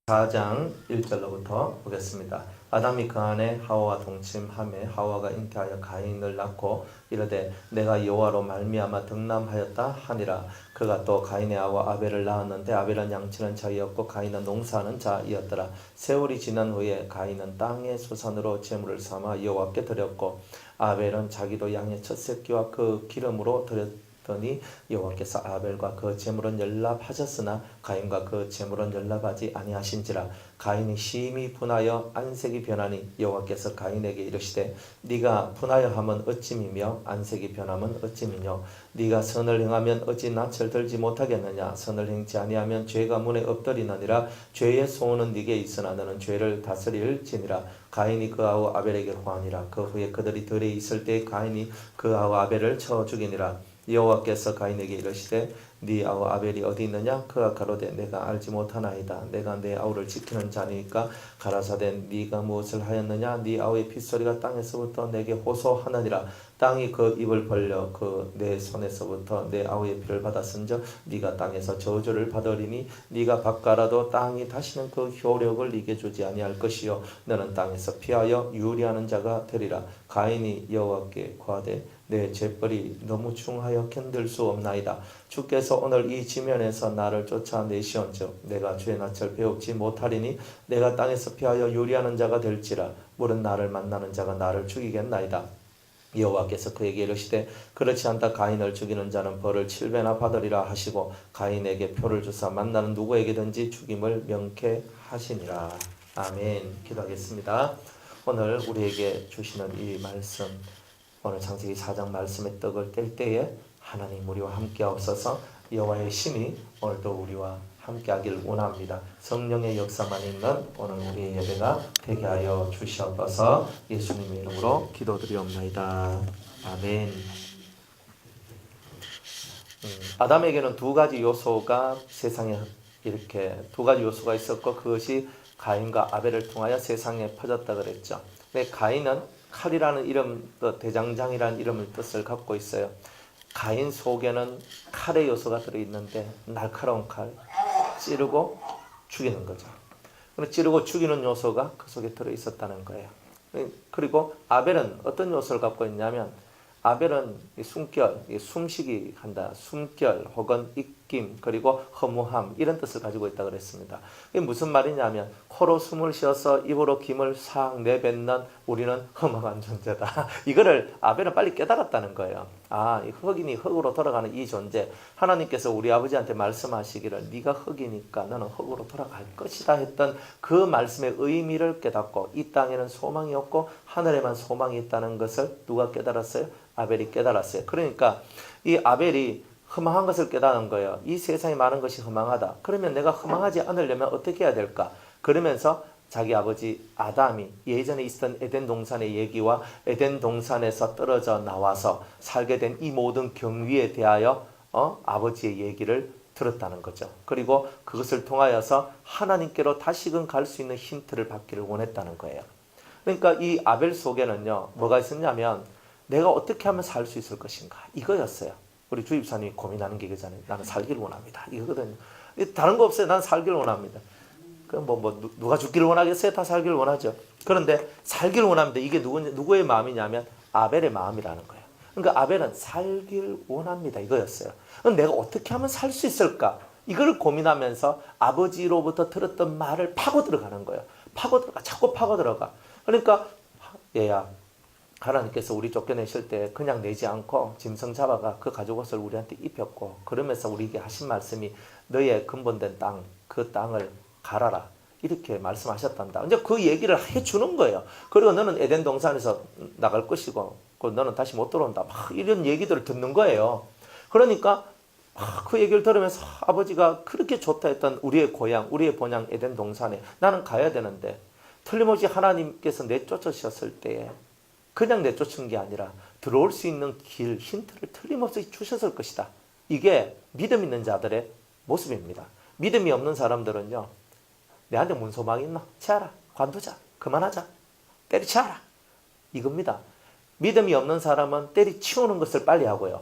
4장 1절로부터 보겠습니다. 아담이 그 안에 하와와 동침하매 하와가 잉태하여 가인을 낳고 이르되 내가 여호와로 말미암아 득남하였다 하니라. 그가 또 가인의 아와 아벨을 낳았는데 아벨은 양치는 자이었고 가인은 농사하는 자이었더라. 세월이 지난 후에 가인은 땅의 소산으로 제물을 삼아 여호와께 드렸고 아벨은 자기도 양의 첫 새끼와 그 기름으로 드렸더니 여호와께서 아벨과 그 제물은 연락하셨으나 가인과 그 제물은 연락하지 아니하신지라. 가인이 심히 분하여 안색이 변하니 여호와께서 가인에게 이르시되 네가 분하여 함은 어찌미며 안색이 변함은 어찌미뇨. 네가 선을 행하면 어찌 낯을 들지 못하겠느냐. 선을 행치 아니하면 죄가 문에 엎드리느니라. 죄의 소원은 네게 있으나 너는 죄를 다스릴지니라. 가인이 그 아우 아벨에게 호하니라. 그 후에 그들이 들에 있을 때 가인이 그 아우 아벨을 쳐 죽이니라. 여호와께서 가인에게 이르시되 네 아우 아벨이 어디 있느냐. 그가 가로되 내가 알지 못하나이다. 내가 내 아우를 지키는 자니까. 가라사대 네가 무엇을 하였느냐. 네 아우의 핏소리가 땅에서부터 내게 호소하느니라. 땅이 그 입을 벌려 그 내 손에서부터 내 아우의 피를 받았은즉 네가 땅에서 저주를 받으리니 네가 바꿔라도 땅이 다시는 그 효력을 네게 주지 아니할 것이요 너는 땅에서 피하여 유리하는 자가 되리라. 가인이 여호와께 고하되 내 죄벌이 너무 중하여 견딜 수 없나이다. 주께서 오늘 이 지면에서 나를 쫓아내시온즉 내가 주의 낯을 배웁지 못하리니 내가 땅에서 피하여 유리하는 자가 될지라. 물은 나를 만나는 자가 나를 죽이겠나이다. 여호와께서 그에게 이르시되 그렇지 않다. 가인을 죽이는 자는 벌을 7배나 받으리라 하시고 가인에게 표를 주사 만나는 누구에게든지 죽임을 명쾌하시니라. 아멘. 기도하겠습니다. 오늘 우리에게 주시는 이 말씀, 오늘 창세기 4장 말씀의 떡을 뗄 때에 하나님 우리와 함께하옵소서. 여호와의 신이 오늘도 우리와 함께하길 원합니다. 성령의 역사만 있는 오늘 우리의 예배가 되게 하여 주시옵소서. 예수님의 이름으로 기도드리옵나이다. 아멘. 아담에게는 두 가지 요소가 세상에 이렇게 두 가지 요소가 있었고 그것이 가인과 아벨을 통하여 세상에 퍼졌다 그랬죠. 근데 가인은 칼이라는 이름, 또 대장장이라는 이름을 뜻을 갖고 있어요. 가인 속에는 칼의 요소가 들어있는데 날카로운 칼, 찌르고 죽이는 거죠. 찌르고 죽이는 요소가 그 속에 들어있었다는 거예요. 그리고 아벨은 어떤 요소를 갖고 있냐면 아벨은 숨결, 숨쉬기 한다, 숨결 혹은 입김 그리고 허무함 이런 뜻을 가지고 있다고 그랬습니다. 이게 무슨 말이냐면 코로 숨을 쉬어서 입으로 김을 싹 내뱉는 우리는 허망한 존재다. 이거를 아벨은 빨리 깨달았다는 거예요. 아, 이 흙이니 흙으로 돌아가는 이 존재. 하나님께서 우리 아버지한테 말씀하시기를 네가 흙이니까 너는 흙으로 돌아갈 것이다 했던 그 말씀의 의미를 깨닫고 이 땅에는 소망이 없고 하늘에만 소망이 있다는 것을 누가 깨달았어요? 아벨이 깨달았어요. 그러니까 이 아벨이 허망한 것을 깨달은 거예요. 이 세상에 많은 것이 허망하다. 그러면 내가 허망하지 않으려면 어떻게 해야 될까? 그러면서 자기 아버지 아담이 예전에 있었던 에덴 동산의 얘기와 에덴 동산에서 떨어져 나와서 살게 된 이 모든 경위에 대하여 아버지의 얘기를 들었다는 거죠. 그리고 그것을 통하여서 하나님께로 다시금 갈 수 있는 힌트를 받기를 원했다는 거예요. 그러니까 이 아벨 속에는요 뭐가 있었냐면 내가 어떻게 하면 살 수 있을 것인가 이거였어요. 우리 주입사님이 고민하는 게 이거잖아요. 나는 살기를 원합니다. 이거거든요. 다른 거 없어요. 나는 살기를 원합니다. 그럼 누가 죽기를 원하겠어요? 다 살기를 원하죠. 그런데 살기를 원합니다. 이게 누구의 마음이냐면 아벨의 마음이라는 거예요. 그러니까 아벨은 살기를 원합니다. 이거였어요. 그럼 내가 어떻게 하면 살 수 있을까? 이걸 고민하면서 아버지로부터 들었던 말을 파고 들어가는 거예요. 자꾸 파고 들어가. 그러니까 얘야, 하나님께서 우리 쫓겨내실 때 그냥 내지 않고 짐승 잡아가 그 가죽옷을 우리한테 입혔고 그러면서 우리에게 하신 말씀이 너의 근본된 땅, 그 땅을 갈아라. 이렇게 말씀하셨단다. 이제 그 얘기를 해주는 거예요. 그리고 너는 에덴 동산에서 나갈 것이고 너는 다시 못 들어온다. 막 이런 얘기들을 듣는 거예요. 그러니까 그 얘기를 들으면서 아버지가 그렇게 좋다 했던 우리의 고향, 우리의 본향 에덴 동산에 나는 가야 되는데 틀림없이 하나님께서 내쫓으셨을 때에 그냥 내쫓은 게 아니라 들어올 수 있는 길, 힌트를 틀림없이 주셨을 것이다. 이게 믿음 있는 자들의 모습입니다. 믿음이 없는 사람들은요. 내한테 뭔 소망이 있나? 치아라. 관두자. 그만하자. 때리치아라. 이겁니다. 믿음이 없는 사람은 때리치우는 것을 빨리 하고요.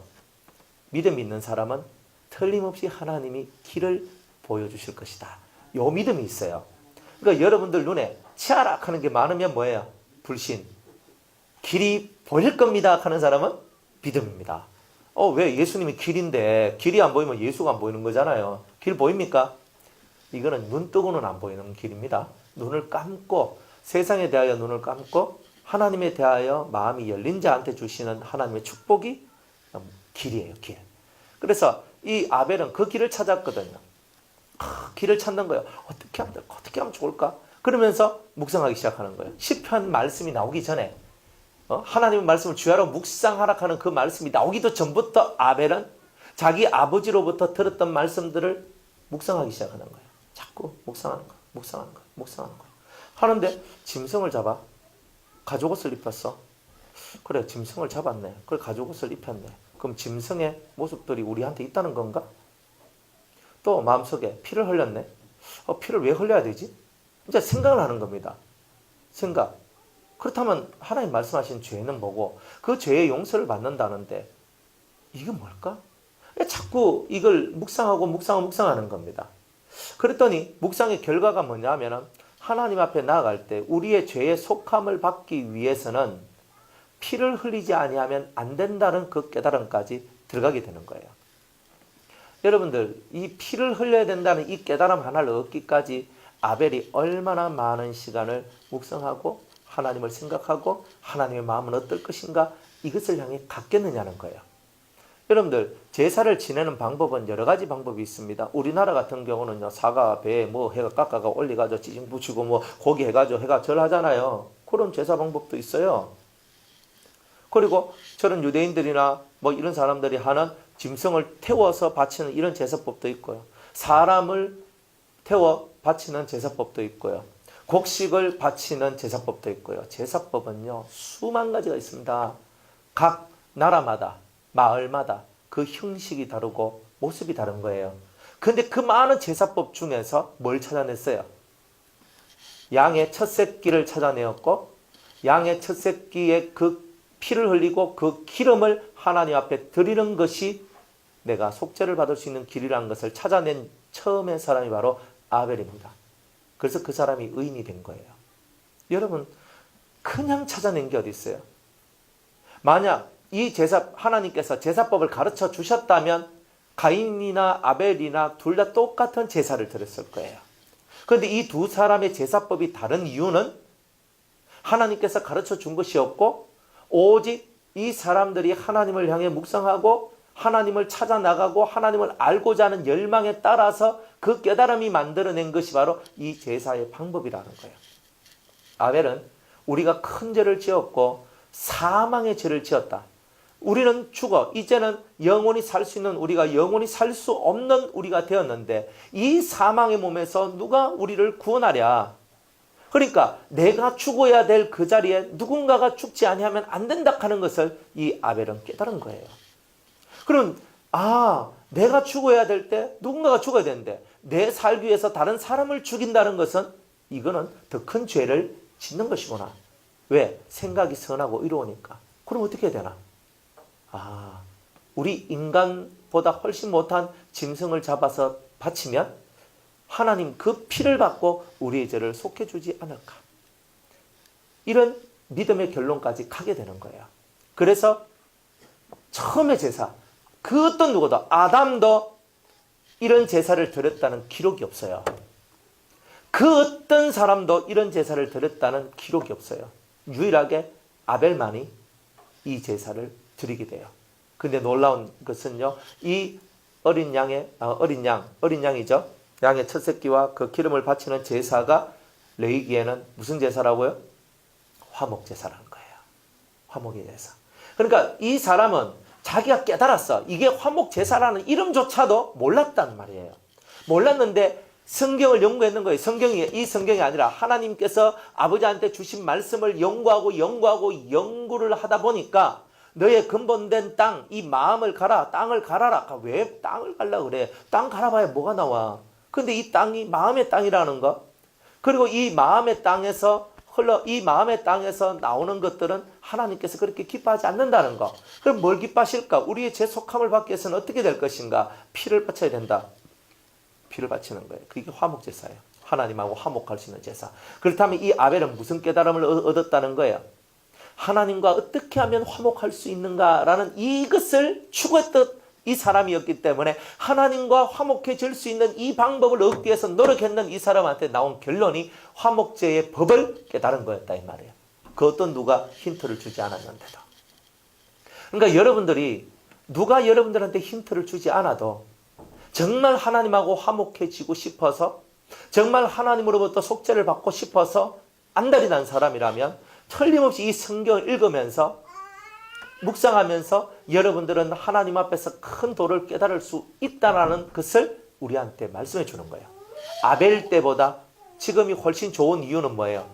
믿음이 있는 사람은 틀림없이 하나님이 길을 보여주실 것이다. 요 믿음이 있어요. 그러니까 여러분들 눈에 치아락 하는 게 많으면 뭐예요? 불신. 길이 보일 겁니다 하는 사람은 믿음입니다. 왜? 예수님이 길인데 길이 안 보이면 예수가 안 보이는 거잖아요. 길 보입니까? 이거는 눈 뜨고는 안 보이는 길입니다. 눈을 감고 세상에 대하여 눈을 감고 하나님에 대하여 마음이 열린 자한테 주시는 하나님의 축복이 길이에요. 길. 그래서 이 아벨은 그 길을 찾았거든요. 길을 찾는 거예요. 어떻게 하면 좋을까? 그러면서 묵상하기 시작하는 거예요. 시편 말씀이 나오기 전에 하나님의 말씀을 주야로 묵상하라 하는 그 말씀이 나오기도 전부터 아벨은 자기 아버지로부터 들었던 말씀들을 묵상하기 시작하는 거예요. 자꾸 묵상하는 거예요. 하는데 짐승을 잡아 가죽옷을 입혔어. 그래, 짐승을 잡았네. 그래, 가죽옷을 입혔네. 그럼 짐승의 모습들이 우리한테 있다는 건가? 또 마음속에 피를 흘렸네. 피를 왜 흘려야 되지? 이제 생각을 하는 겁니다. 생각. 그렇다면 하나님 말씀하신 죄는 뭐고 그 죄의 용서를 받는다는데 이게 뭘까? 자꾸 이걸 묵상하는 겁니다. 그랬더니 묵상의 결과가 뭐냐면은 하나님 앞에 나아갈 때 우리의 죄의 속함을 받기 위해서는 피를 흘리지 아니하면 안 된다는 그 깨달음까지 들어가게 되는 거예요. 여러분들, 이 피를 흘려야 된다는 이 깨달음 하나를 얻기까지 아벨이 얼마나 많은 시간을 묵상하고 하나님을 생각하고 하나님의 마음은 어떨 것인가 이것을 향해 갔겠느냐는 거예요. 여러분들, 제사를 지내는 방법은 여러 가지 방법이 있습니다. 우리나라 같은 경우는요, 사과, 배, 해가 깎아가 올리가지고 찌징 붙이고 고기 해가지고 해가 절하잖아요. 그런 제사 방법도 있어요. 그리고 저런 유대인들이나 이런 사람들이 하는 짐승을 태워서 바치는 이런 제사법도 있고요. 사람을 태워 바치는 제사법도 있고요. 곡식을 바치는 제사법도 있고요. 제사법은요, 수만 가지가 있습니다. 각 나라마다, 마을마다 그 형식이 다르고 모습이 다른 거예요. 근데 그 많은 제사법 중에서 뭘 찾아냈어요? 양의 첫 새끼를 찾아내었고, 양의 첫 새끼의 그 피를 흘리고 그 기름을 하나님 앞에 드리는 것이 내가 속죄를 받을 수 있는 길이라는 것을 찾아낸 처음의 사람이 바로 아벨입니다. 그래서 그 사람이 의인이 된 거예요. 여러분, 그냥 찾아낸 게 어디 있어요? 만약 이 하나님께서 제사법을 가르쳐 주셨다면 가인이나 아벨이나 둘 다 똑같은 제사를 드렸을 거예요. 그런데 이 두 사람의 제사법이 다른 이유는 하나님께서 가르쳐 준 것이었고, 오직 이 사람들이 하나님을 향해 묵상하고 하나님을 찾아 나가고 하나님을 알고자 하는 열망에 따라서 그 깨달음이 만들어낸 것이 바로 이 제사의 방법이라는 거예요. 아벨은 우리가 큰 죄를 지었고 사망의 죄를 지었다. 우리는 죽어. 이제는 영원히 살 수 있는 우리가 영원히 살 수 없는 우리가 되었는데 이 사망의 몸에서 누가 우리를 구원하랴? 그러니까 내가 죽어야 될 그 자리에 누군가가 죽지 아니하면 안 된다 하는 것을 이 아벨은 깨달은 거예요. 그럼 내가 죽어야 될 때 누군가가 죽어야 되는데 내 살기 위해서 다른 사람을 죽인다는 것은 이거는 더 큰 죄를 짓는 것이구나. 왜? 생각이 선하고 이로우니까. 그럼 어떻게 해야 되나? 우리 인간보다 훨씬 못한 짐승을 잡아서 바치면 하나님 그 피를 받고 우리의 죄를 속해주지 않을까. 이런 믿음의 결론까지 가게 되는 거예요. 그래서 처음의 제사, 그 어떤 누구도 아담도 이런 제사를 드렸다는 기록이 없어요. 그 어떤 사람도 이런 제사를 드렸다는 기록이 없어요. 유일하게 아벨만이 이 제사를 드리게 돼요. 근데 놀라운 것은요, 이 어린 양이죠. 양의 첫 새끼와 그 기름을 바치는 제사가 레위기에는 무슨 제사라고요? 화목 제사라는 거예요. 화목의 제사. 그러니까 이 사람은 자기가 깨달았어. 이게 화목 제사라는 이름조차도 몰랐단 말이에요. 몰랐는데 성경을 연구했는 거예요. 이 성경이 아니라 하나님께서 아버지한테 주신 말씀을 연구를 하다 보니까 너의 근본된 땅, 이 마음을 가라, 땅을 갈아라. 왜 땅을 갈라 그래? 땅 갈아봐야 뭐가 나와? 근데 이 땅이 마음의 땅이라는 거, 그리고 이 마음의 땅에서 나오는 것들은 하나님께서 그렇게 기뻐하지 않는다는 거. 그럼 뭘 기뻐하실까? 우리의 제 속함을 받기 위해서는 어떻게 될 것인가? 피를 바쳐야 된다. 피를 바치는 거예요. 그게 화목제사예요. 하나님하고 화목할 수 있는 제사. 그렇다면 이 아벨은 무슨 깨달음을 얻었다는 거예요? 하나님과 어떻게 하면 화목할 수 있는가라는 이것을 추구했던 이 사람이었기 때문에 하나님과 화목해질 수 있는 이 방법을 얻기 위해서 노력했는 이 사람한테 나온 결론이 화목제의 법을 깨달은 거였다 이 말이에요. 그 어떤 누가 힌트를 주지 않았는데도. 그러니까 여러분들이 누가 여러분들한테 힌트를 주지 않아도 정말 하나님하고 화목해지고 싶어서 정말 하나님으로부터 속죄를 받고 싶어서 안달이 난 사람이라면 틀림없이 이 성경을 읽으면서 묵상하면서 여러분들은 하나님 앞에서 큰 도를 깨달을 수 있다는 것을 우리한테 말씀해 주는 거예요. 아벨 때보다 지금이 훨씬 좋은 이유는 뭐예요?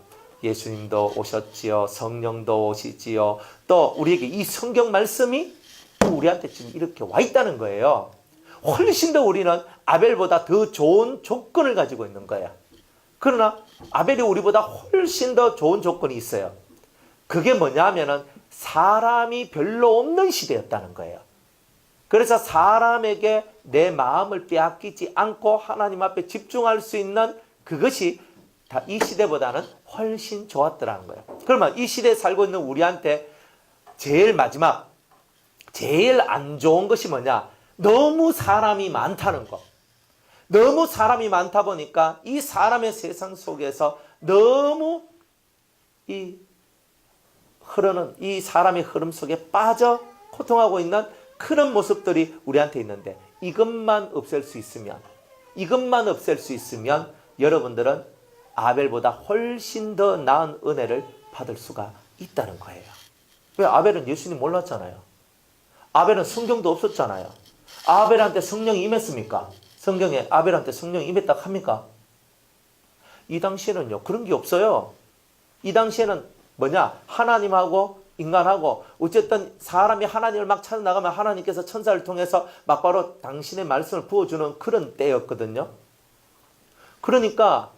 예수님도 오셨지요. 성령도 오시지요. 또 우리에게 이 성경 말씀이 우리한테 지금 이렇게 와 있다는 거예요. 훨씬 더 우리는 아벨보다 더 좋은 조건을 가지고 있는 거예요. 그러나 아벨이 우리보다 훨씬 더 좋은 조건이 있어요. 그게 뭐냐 하면은 사람이 별로 없는 시대였다는 거예요. 그래서 사람에게 내 마음을 빼앗기지 않고 하나님 앞에 집중할 수 있는 그것이 다 이 시대보다는 훨씬 좋았더라는 거예요. 그러면 이 시대에 살고 있는 우리한테 제일 마지막, 제일 안 좋은 것이 뭐냐? 너무 사람이 많다는 거. 너무 사람이 많다 보니까 이 사람의 세상 속에서 너무 흐르는 이 사람의 흐름 속에 빠져 고통하고 있는 그런 모습들이 우리한테 있는데 이것만 없앨 수 있으면 여러분들은 아벨보다 훨씬 더 나은 은혜를 받을 수가 있다는 거예요. 왜? 아벨은 예수님 몰랐잖아요. 아벨은 성경도 없었잖아요. 아벨한테 성령이 임했습니까? 성경에 아벨한테 성령이 임했다 합니까? 이 당시에는요 그런 게 없어요. 이 당시에는 뭐냐? 하나님하고 인간하고 어쨌든 사람이 하나님을 막 찾아 나가면 하나님께서 천사를 통해서 막바로 당신의 말씀을 부어주는 그런 때였거든요. 그러니까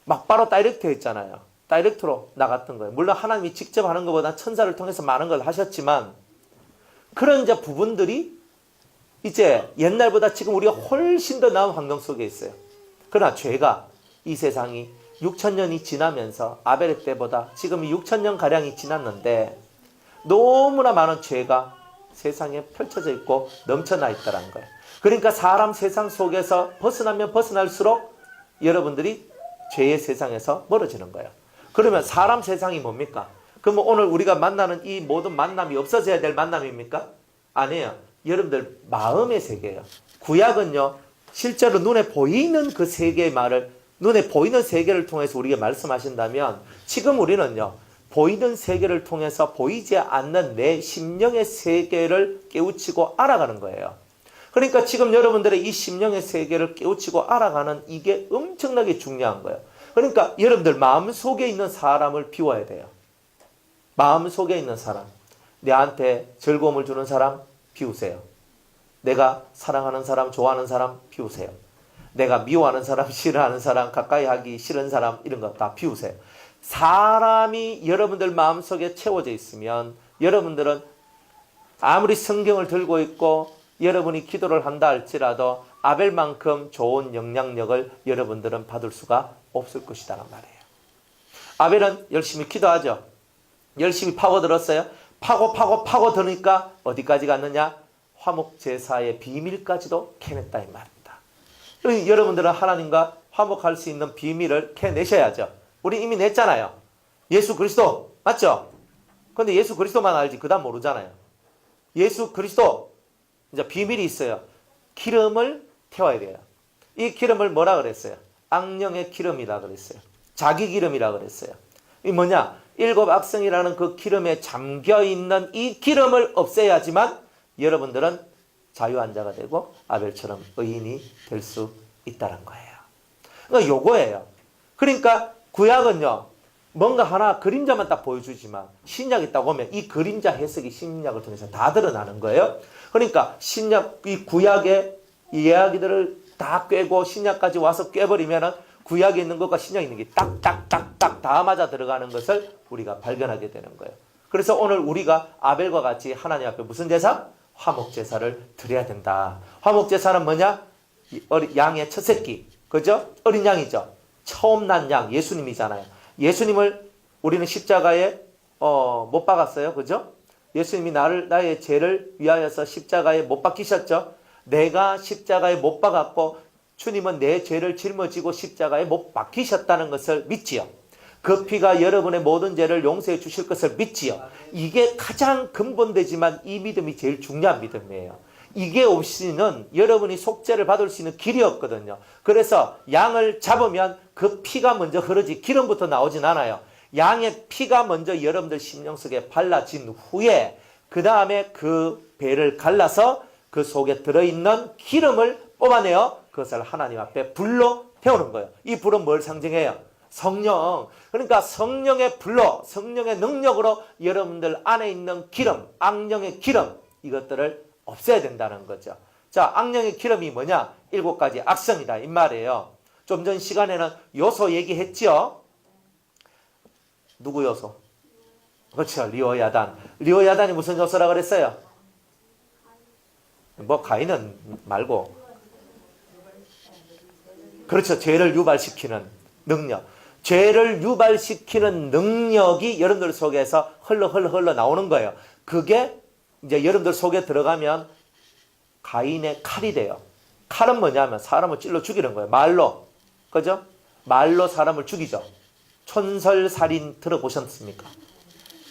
막바로 다이렉트 했잖아요. 다이렉트로 나갔던 거예요. 물론 하나님이 직접 하는 것보다 천사를 통해서 많은 걸 하셨지만 그런 이제 부분들이 이제 옛날보다 지금 우리가 훨씬 더 나은 환경 속에 있어요. 그러나 죄가 이 세상이 6,000년이 지나면서 아벨의 때보다 지금이 6,000년 가량이 지났는데 너무나 많은 죄가 세상에 펼쳐져 있고 넘쳐나 있다는 거예요. 그러니까 사람 세상 속에서 벗어나면 벗어날수록 여러분들이 죄의 세상에서 멀어지는 거예요. 그러면 사람 세상이 뭡니까? 그러면 오늘 우리가 만나는 이 모든 만남이 없어져야 될 만남입니까? 아니에요. 여러분들 마음의 세계예요. 구약은요 실제로 눈에 보이는 그 세계의 말을 눈에 보이는 세계를 통해서 우리에게 말씀하신다면 지금 우리는요 보이는 세계를 통해서 보이지 않는 내 심령의 세계를 깨우치고 알아가는 거예요. 그러니까 지금 여러분들의 이 심령의 세계를 깨우치고 알아가는 이게 엄청나게 중요한 거예요. 그러니까 여러분들 마음속에 있는 사람을 비워야 돼요. 마음속에 있는 사람, 내한테 즐거움을 주는 사람 비우세요. 내가 사랑하는 사람, 좋아하는 사람 비우세요. 내가 미워하는 사람, 싫어하는 사람, 가까이 하기 싫은 사람 이런 거 다 비우세요. 사람이 여러분들 마음속에 채워져 있으면 여러분들은 아무리 성경을 들고 있고 여러분이 기도를 한다 할지라도 아벨만큼 좋은 영향력을 여러분들은 받을 수가 없을 것이라는 말이에요. 아벨은 열심히 기도하죠. 열심히 파고들었어요. 파고드니까 어디까지 갔느냐? 화목제사의 비밀까지도 캐냈다 이 말입니다. 여러분들은 하나님과 화목할 수 있는 비밀을 캐내셔야죠. 우리 이미 냈잖아요. 예수 그리스도 맞죠? 그런데 예수 그리스도만 알지 그 다음 모르잖아요. 예수 그리스도 이제 비밀이 있어요. 기름을 태워야 돼요. 이 기름을 뭐라 그랬어요? 악령의 기름이라 그랬어요. 자기 기름이라 그랬어요. 이 뭐냐? 일곱 악성이라는 그 기름에 잠겨있는 이 기름을 없애야지만 여러분들은 자유한 자가 되고 아벨처럼 의인이 될 수 있다는 거예요. 그러니까 요거예요. 그러니까 구약은요 뭔가 하나 그림자만 딱 보여주지만 신약이 딱 오면 이 그림자 해석이 신약을 통해서 다 드러나는 거예요. 그러니까 신약 이 구약의 이야기들을 다 꿰고 신약까지 와서 꿰버리면은 구약에 있는 것과 신약에 있는 게 딱딱딱딱 다 맞아 들어가는 것을 우리가 발견하게 되는 거예요. 그래서 오늘 우리가 아벨과 같이 하나님 앞에 무슨 제사? 화목제사를 드려야 된다. 화목제사는 뭐냐? 양의 첫 새끼. 그죠? 어린 양이죠. 처음 난 양 예수님이잖아요. 예수님을 우리는 십자가에 못 박았어요. 그죠? 예수님이 나의 죄를 위하여서 십자가에 못 박히셨죠. 내가 십자가에 못 박았고 주님은 내 죄를 짊어지고 십자가에 못 박히셨다는 것을 믿지요. 그 피가 여러분의 모든 죄를 용서해 주실 것을 믿지요. 이게 가장 근본되지만 이 믿음이 제일 중요한 믿음이에요. 이게 없이는 여러분이 속죄를 받을 수 있는 길이 없거든요. 그래서 양을 잡으면 그 피가 먼저 흐르지 기름부터 나오진 않아요. 양의 피가 먼저 여러분들 심령 속에 발라진 후에 그 다음에 그 배를 갈라서 그 속에 들어있는 기름을 뽑아내어 그것을 하나님 앞에 불로 태우는 거예요. 이 불은 뭘 상징해요? 성령. 그러니까 성령의 불로, 성령의 능력으로 여러분들 안에 있는 기름, 악령의 기름, 이것들을 없애야 된다는 거죠. 자, 악령의 기름이 뭐냐? 7가지 악성이다 이 말이에요. 좀 전 시간에는 요소 얘기했죠. 누구 요소? 그렇죠. 리오야단. 리오야단이 무슨 요소라 그랬어요? 뭐 가인은 말고. 그렇죠. 죄를 유발시키는 능력. 죄를 유발시키는 능력이 여러분들 속에서 흘러 나오는 거예요. 그게 이제 여러분들 속에 들어가면 가인의 칼이 돼요. 칼은 뭐냐면 사람을 찔러 죽이는 거예요. 말로. 그죠? 말로 사람을 죽이죠. 촌설살인 들어보셨습니까?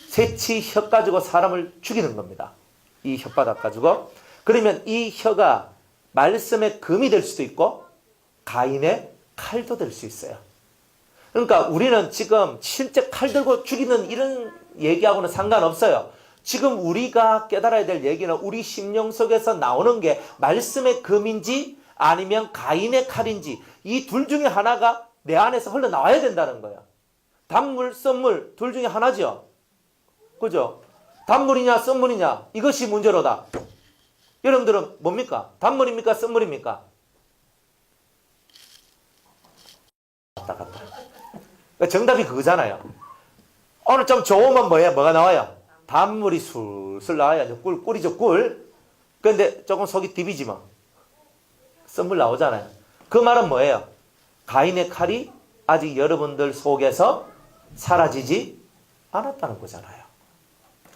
새치 혀 가지고 사람을 죽이는 겁니다. 이 혓바닥 가지고. 그러면 이 혀가 말씀의 금이 될 수도 있고 가인의 칼도 될 수 있어요. 그러니까 우리는 지금 실제 칼 들고 죽이는 이런 얘기하고는 상관없어요. 지금 우리가 깨달아야 될 얘기는 우리 심령 속에서 나오는 게 말씀의 금인지 아니면 가인의 칼인지 이 둘 중에 하나가 내 안에서 흘러나와야 된다는 거야. 단물, 썬물 둘 중에 하나죠. 그죠? 단물이냐 썬물이냐 이것이 문제로다. 여러분들은 뭡니까? 단물입니까? 썬물입니까? 갔다. 정답이 그거잖아요. 오늘 좀 좋으면 뭐가 나와요? 단물이 술술 나와야죠. 꿀이죠, 꿀. 그런데 조금 속이 디비지 뭐. 썬물 나오잖아요. 그 말은 뭐예요? 가인의 칼이 아직 여러분들 속에서 사라지지 않았다는 거잖아요.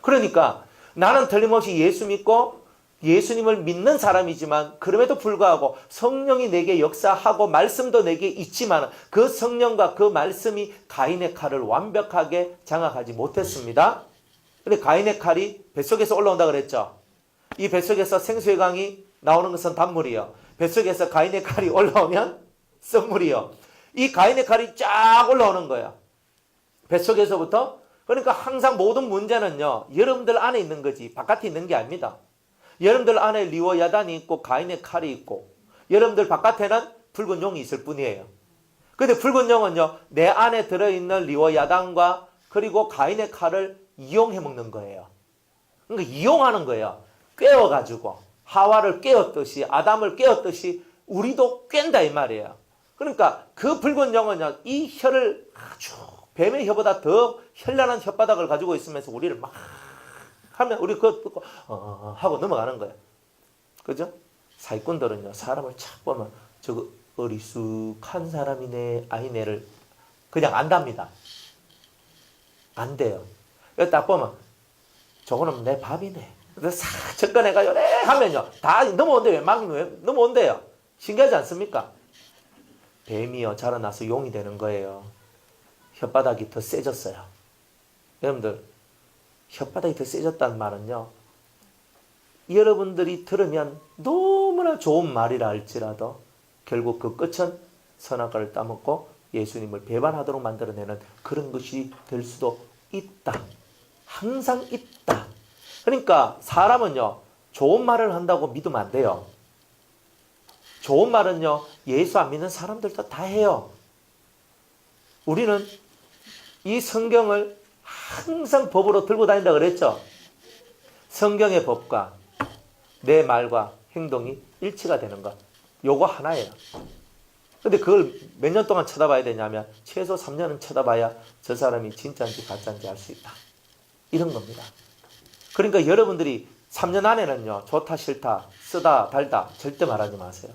그러니까 나는 틀림없이 예수 믿고 예수님을 믿는 사람이지만 그럼에도 불구하고 성령이 내게 역사하고 말씀도 내게 있지만 그 성령과 그 말씀이 가인의 칼을 완벽하게 장악하지 못했습니다. 근데 가인의 칼이 뱃속에서 올라온다 그랬죠. 이 뱃속에서 생수의 강이 나오는 것은 단물이요. 뱃속에서 가인의 칼이 올라오면 썬물이요. 이 가인의 칼이 쫙 올라오는 거예요. 뱃속에서부터. 그러니까 항상 모든 문제는요. 여러분들 안에 있는 거지 바깥에 있는 게 아닙니다. 여러분들 안에 리오야단이 있고 가인의 칼이 있고 여러분들 바깥에는 붉은 용이 있을 뿐이에요. 근데 붉은 용은요. 내 안에 들어있는 리오야단과 그리고 가인의 칼을 이용해 먹는 거예요. 그러니까 이용하는 거예요. 꿰어가지고 하와를 깨었듯이 아담을 깨었듯이 우리도 깬다 이 말이에요. 그러니까 그 붉은 영은요. 이 혀를 아주 뱀의 혀보다 더 현란한 혓바닥을 가지고 있으면서 우리를 막 하면 우리 그거 듣고 하고 넘어가는 거예요. 그죠? 사기꾼들은요. 사람을 착 보면 저거 어리숙한 사람이네 아니네를 그냥 안답니다. 안 돼요. 딱 보면 저거는 내 밥이네. 그래서 싹 접근해가 요래 하면요. 다 넘어온대요. 막 넘어온대요. 신기하지 않습니까? 뱀이요. 자라나서 용이 되는 거예요. 혓바닥이 더 세졌어요. 여러분들 혓바닥이 더 세졌다는 말은요. 여러분들이 들으면 너무나 좋은 말이라 할지라도 결국 그 끝은 선악과를 따먹고 예수님을 배반하도록 만들어내는 그런 것이 될 수도 있다. 항상 있다. 그러니까 사람은요. 좋은 말을 한다고 믿으면 안 돼요. 좋은 말은요. 예수 안 믿는 사람들도 다 해요. 우리는 이 성경을 항상 법으로 들고 다닌다 그랬죠. 성경의 법과 내 말과 행동이 일치가 되는 것. 요거 하나예요. 근데 그걸 몇 년 동안 쳐다봐야 되냐면 최소 3년은 쳐다봐야 저 사람이 진짜인지 가짜인지 알 수 있다. 이런 겁니다. 그러니까 여러분들이 3년 안에는요. 좋다 싫다 쓰다 달다 절대 말하지 마세요.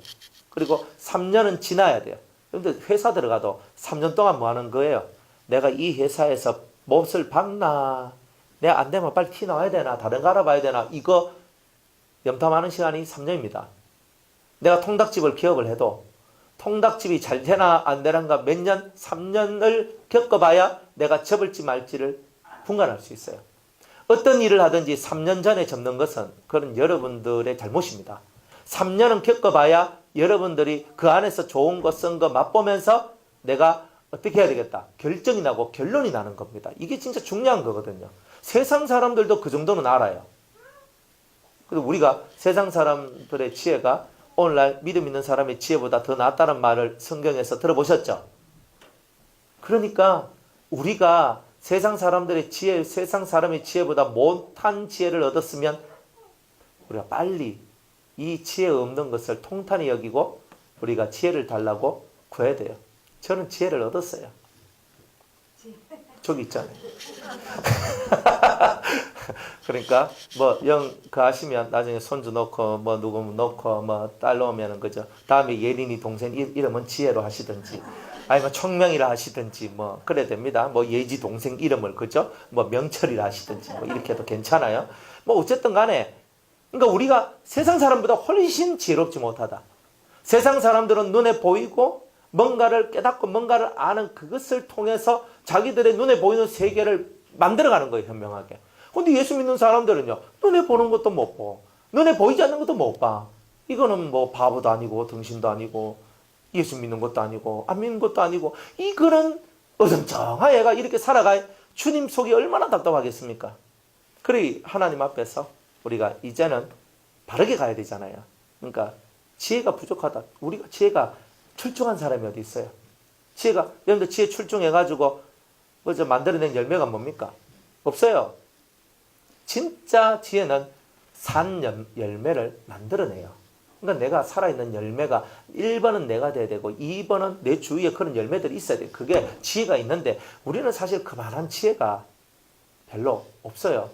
그리고 3년은 지나야 돼요. 근데 회사 들어가도 3년 동안 뭐 하는 거예요? 내가 이 회사에서 몫을 박나? 내가 안 되면 빨리 티 나와야 되나? 다른 거 알아봐야 되나? 이거 염탐하는 시간이 3년입니다. 내가 통닭집을 기업을 해도 통닭집이 잘 되나 안 되는가 몇 년, 3년을 겪어봐야 내가 접을지 말지를 분간할 수 있어요. 어떤 일을 하든지 3년 전에 접는 것은 그건 여러분들의 잘못입니다. 3년은 겪어봐야 여러분들이 그 안에서 좋은 거 쓴 거 맛보면서 내가 어떻게 해야 되겠다. 결정이 나고 결론이 나는 겁니다. 이게 진짜 중요한 거거든요. 세상 사람들도 그 정도는 알아요. 그래서 우리가 세상 사람들의 지혜가 오늘날 믿음 있는 사람의 지혜보다 더 낫다는 말을 성경에서 들어보셨죠? 그러니까 우리가 세상 사람들의 지혜, 세상 사람의 지혜보다 못한 지혜를 얻었으면 우리가 빨리 이 지혜 없는 것을 통탄히 여기고 우리가 지혜를 달라고 구해야 돼요. 저는 지혜를 얻었어요. 저기 있잖아요. 그러니까 뭐 그 하시면 나중에 손주 놓고 뭐 누구 놓고 뭐 딸 놓으면은 그죠. 다음에 예린이 동생 이름은 지혜로 하시든지 아니면 청명이라 하시든지 뭐 그래야 됩니다. 뭐 예지 동생 이름을 그죠. 뭐 명철이라 하시든지 뭐 이렇게 해도 괜찮아요. 뭐 어쨌든 간에 그러니까 우리가 세상 사람보다 훨씬 지혜롭지 못하다. 세상 사람들은 눈에 보이고 뭔가를 깨닫고 뭔가를 아는 그것을 통해서 자기들의 눈에 보이는 세계를 만들어가는 거예요. 현명하게. 근데 예수 믿는 사람들은요. 눈에 보는 것도 못 보고 눈에 보이지 않는 것도 못 봐. 이거는 뭐 바보도 아니고 등신도 아니고 예수 믿는 것도 아니고 안 믿는 것도 아니고 이거는 어정쩡한 애가 이렇게 살아가 주님 속이 얼마나 답답하겠습니까? 그래 하나님 앞에서 우리가 이제는 바르게 가야 되잖아요. 그러니까 지혜가 부족하다. 우리가 지혜가 출중한 사람이 어디 있어요? 지혜가 여러분들 지혜 출중해가지고 그저 만들어낸 열매가 뭡니까? 없어요. 진짜 지혜는 산 열매를 만들어내요. 그러니까 내가 살아있는 열매가 1번은 내가 돼야 되고 2번은 내 주위에 그런 열매들이 있어야 돼요. 그게 지혜가 있는데 우리는 사실 그만한 지혜가 별로 없어요.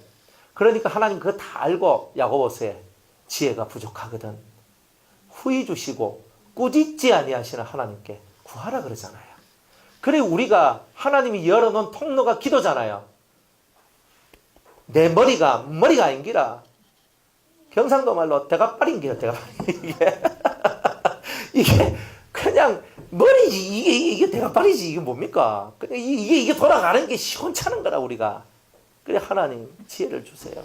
그러니까 하나님 그거 다 알고 야고보서에 지혜가 부족하거든. 후히 주시고 꾸짖지 아니하시는 하나님께 구하라 그러잖아요. 그래 우리가 하나님이 열어놓은 통로가 기도잖아요. 내 머리가 아닌기라. 경상도 말로 대가빨인게요. 대가빨이. 이게 그냥 머리지. 이게 대가빨이지. 이게 뭡니까? 이게 돌아가는 게 시원찮은 거라 우리가. 그래 하나님 지혜를 주세요.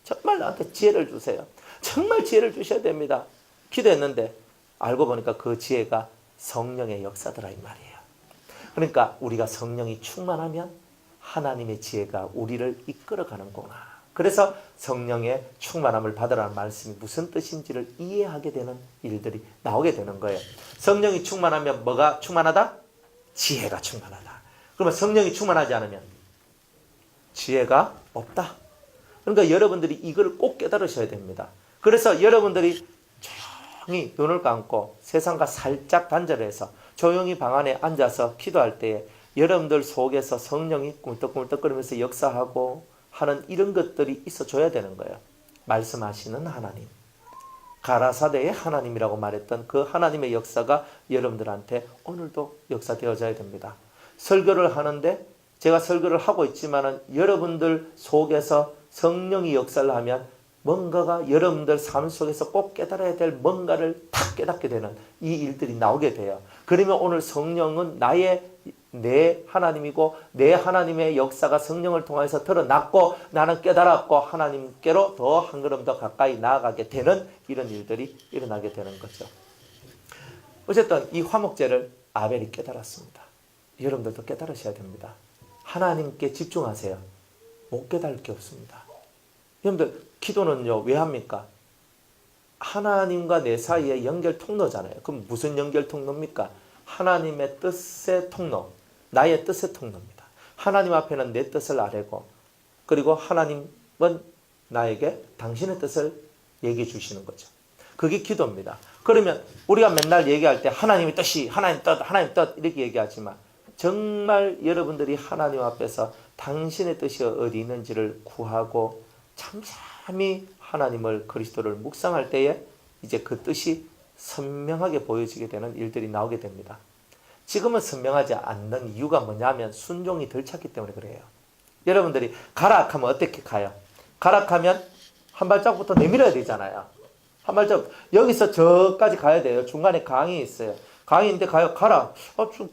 정말 나한테 지혜를 주세요. 정말 지혜를 주셔야 됩니다. 기도했는데 알고 보니까 그 지혜가 성령의 역사더라 이 말이에요. 그러니까 우리가 성령이 충만하면 하나님의 지혜가 우리를 이끌어가는구나. 그래서 성령의 충만함을 받으라는 말씀이 무슨 뜻인지를 이해하게 되는 일들이 나오게 되는 거예요. 성령이 충만하면 뭐가 충만하다? 지혜가 충만하다. 그러면 성령이 충만하지 않으면 지혜가 없다. 그러니까 여러분들이 이걸 꼭 깨달으셔야 됩니다. 그래서 여러분들이 조용히 눈을 감고 세상과 살짝 단절해서 조용히 방 안에 앉아서 기도할 때에 여러분들 속에서 성령이 꿈떡꿈떡거리면서 역사하고 하는 이런 것들이 있어줘야 되는 거예요. 말씀하시는 하나님. 가라사대의 하나님이라고 말했던 그 하나님의 역사가 여러분들한테 오늘도 역사되어져야 됩니다. 설교를 하는데 제가 설교를 하고 있지만은 여러분들 속에서 성령이 역사를 하면 뭔가가 여러분들 삶 속에서 꼭 깨달아야 될 뭔가를 탁 깨닫게 되는 이 일들이 나오게 돼요. 그러면 오늘 성령은 내 하나님이고 내 하나님의 역사가 성령을 통해서 드러났고 나는 깨달았고 하나님께로 더 한 걸음 더 가까이 나아가게 되는 이런 일들이 일어나게 되는 거죠. 어쨌든 이 화목제를 아벨이 깨달았습니다. 여러분들도 깨달으셔야 됩니다. 하나님께 집중하세요. 못 깨달을 게 없습니다. 여러분들 기도는요 왜 합니까? 하나님과 내 사이의 연결 통로잖아요. 그럼 무슨 연결 통로입니까? 하나님의 뜻의 통로, 나의 뜻의 통로입니다. 하나님 앞에는 내 뜻을 아뢰고 그리고 하나님은 나에게 당신의 뜻을 얘기해 주시는 거죠. 그게 기도입니다. 그러면 우리가 맨날 얘기할 때 하나님의 뜻이 하나님 뜻 이렇게 얘기하지만 정말 여러분들이 하나님 앞에서 당신의 뜻이 어디 있는지를 구하고 잠잠히 하나님을 그리스도를 묵상할 때에 이제 그 뜻이 선명하게 보여지게 되는 일들이 나오게 됩니다. 지금은 선명하지 않는 이유가 뭐냐면 순종이 덜 찼기 때문에 그래요. 여러분들이 가라 하면 어떻게 가요? 가라 하면 한 발짝부터 내밀어야 되잖아요. 한 발짝, 여기서 저까지 가야 돼요. 중간에 강이 있어요. 강이 있는데 가요. 가라.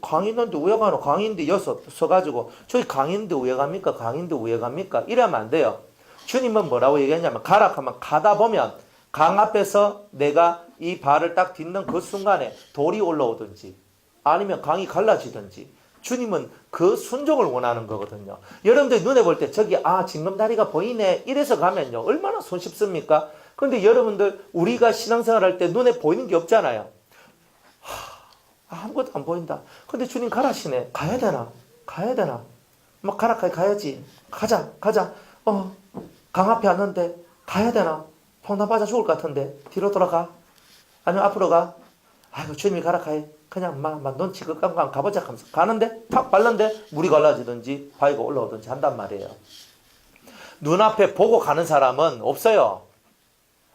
강이 있는데 왜 가노? 강이 있는데 여기서 서가지고 저기 강이 있는데 왜 갑니까? 강이 있는데 왜 갑니까? 이러면 안 돼요. 주님은 뭐라고 얘기했냐면 가라 하면 가다 보면 강 앞에서 내가 이 발을 딱 딛는 그 순간에 돌이 올라오든지 아니면 강이 갈라지든지 주님은 그 순종을 원하는 거거든요. 여러분들 눈에 볼 때 저기 징검다리가 보이네 이래서 가면요 얼마나 손쉽습니까? 그런데 여러분들 우리가 신앙생활 할 때 눈에 보이는 게 없잖아요. 아무것도 안 보인다. 근데 주님 가라시네. 가야 되나? 가야 되나? 막 가야지. 가자. 강 앞에 왔는데 가야 되나? 나 맞아 죽을 것 같은데 뒤로 돌아가? 아니면 앞으로 가? 아이고 주님이 가라 가해. 그냥 넌 지금 가보자 하면서 가는데 탁 밟는데 물이 갈라지든지 바위가 올라오든지 한단 말이에요. 눈앞에 보고 가는 사람은 없어요.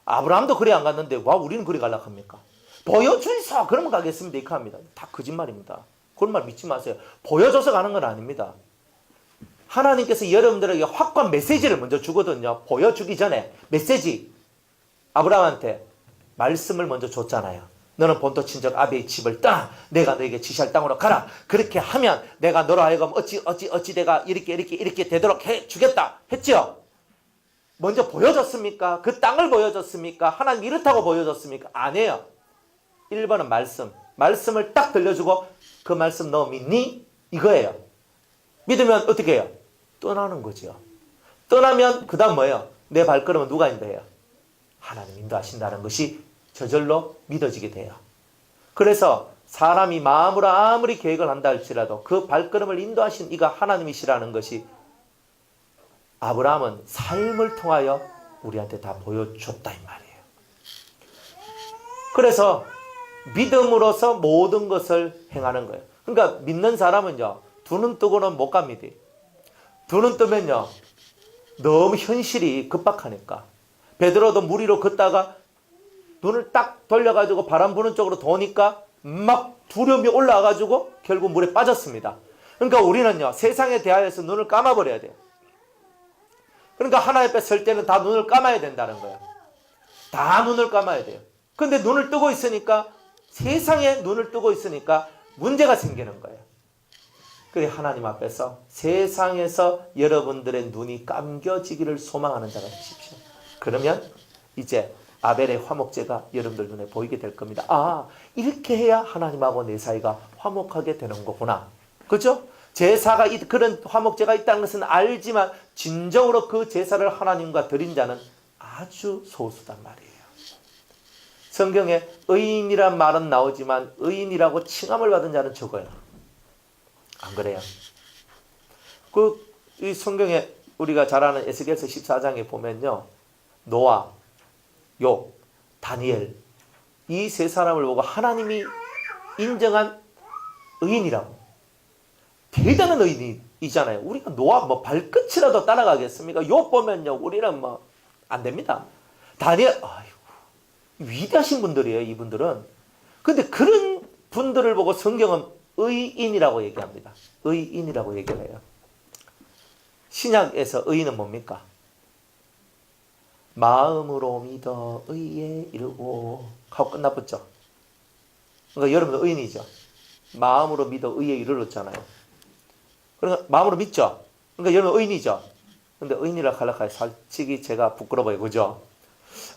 아브라함도 그리 안 갔는데 우리는 그리 갈라 합니까? 보여주이소 그러면 가겠습니다 이렇게 합니다. 다 거짓말입니다. 그런 말 믿지 마세요. 보여줘서 가는 건 아닙니다. 하나님께서 여러분들에게 확고한 메시지를 먼저 주거든요. 보여주기 전에 메시지. 아브라함한테 말씀을 먼저 줬잖아요. 너는 본토 친척 아비의 집을 떠나 내가 너에게 지시할 땅으로 가라. 그렇게 하면 내가 너로 하여금 어찌 내가 이렇게 되도록 해주겠다 했죠. 먼저 보여줬습니까? 그 땅을 보여줬습니까? 하나님 이렇다고 보여줬습니까? 아니에요. 1번은 말씀을 딱 들려주고 그 말씀 너 믿니? 이거예요. 믿으면 어떻게 해요? 떠나는 거죠. 떠나면 그 다음 뭐예요? 내 발걸음은 누가 인도해요? 하나님 인도하신다는 것이 저절로 믿어지게 돼요. 그래서 사람이 마음으로 아무리 계획을 한다 할지라도 그 발걸음을 인도하신 이가 하나님이시라는 것이 아브라함은 삶을 통하여 우리한테 다 보여줬다 이 말이에요. 그래서 믿음으로써 모든 것을 행하는 거예요. 그러니까 믿는 사람은요. 두 눈 뜨고는 못 갑니다. 두 눈 뜨면요. 너무 현실이 급박하니까. 베드로도 물 위로 걷다가 눈을 딱 돌려가지고 바람 부는 쪽으로 도니까 막 두려움이 올라와가지고 결국 물에 빠졌습니다. 그러니까 우리는요. 세상에 대하여서 눈을 감아버려야 돼요. 그러니까 하나님 앞에 설 때는 다 눈을 감아야 된다는 거예요. 다 눈을 감아야 돼요. 근데 눈을 뜨고 있으니까 세상에 눈을 뜨고 있으니까 문제가 생기는 거예요. 그래 하나님 앞에서 세상에서 여러분들의 눈이 감겨지기를 소망하는 자가 되십시오. 그러면 이제 아벨의 화목제가 여러분들 눈에 보이게 될 겁니다. 이렇게 해야 하나님하고 내 사이가 화목하게 되는 거구나. 그렇죠? 제사가 그런 화목제가 있다는 것은 알지만 진정으로 그 제사를 하나님과 드린 자는 아주 소수단 말이에요. 성경에 의인이란 말은 나오지만 의인이라고 칭함을 받은 자는 적어요. 안 그래요? 이 성경에 우리가 잘 아는 에스겔서 14장에 보면요. 노아, 욥, 다니엘 이 세 사람을 보고 하나님이 인정한 의인이라고. 대단한 의인이잖아요. 우리가 노아 발끝이라도 따라가겠습니까? 욥 보면요. 우리는 안 됩니다. 다니엘 위대하신 분들이에요. 이분들은. 근데 그런 분들을 보고 성경은 의인이라고 얘기합니다. 의인이라고 얘기를 해요. 신약에서 의인은 뭡니까? 마음으로 믿어 의에 이르고 하고 끝나붙죠. 그러니까 여러분도 의인이죠. 마음으로 믿어 의에 이르렀잖아요. 그러니까 마음으로 믿죠. 그러니까 여러분 의인이죠. 근데 의인이라고 하려고 솔직히 제가 부끄러워요. 그죠?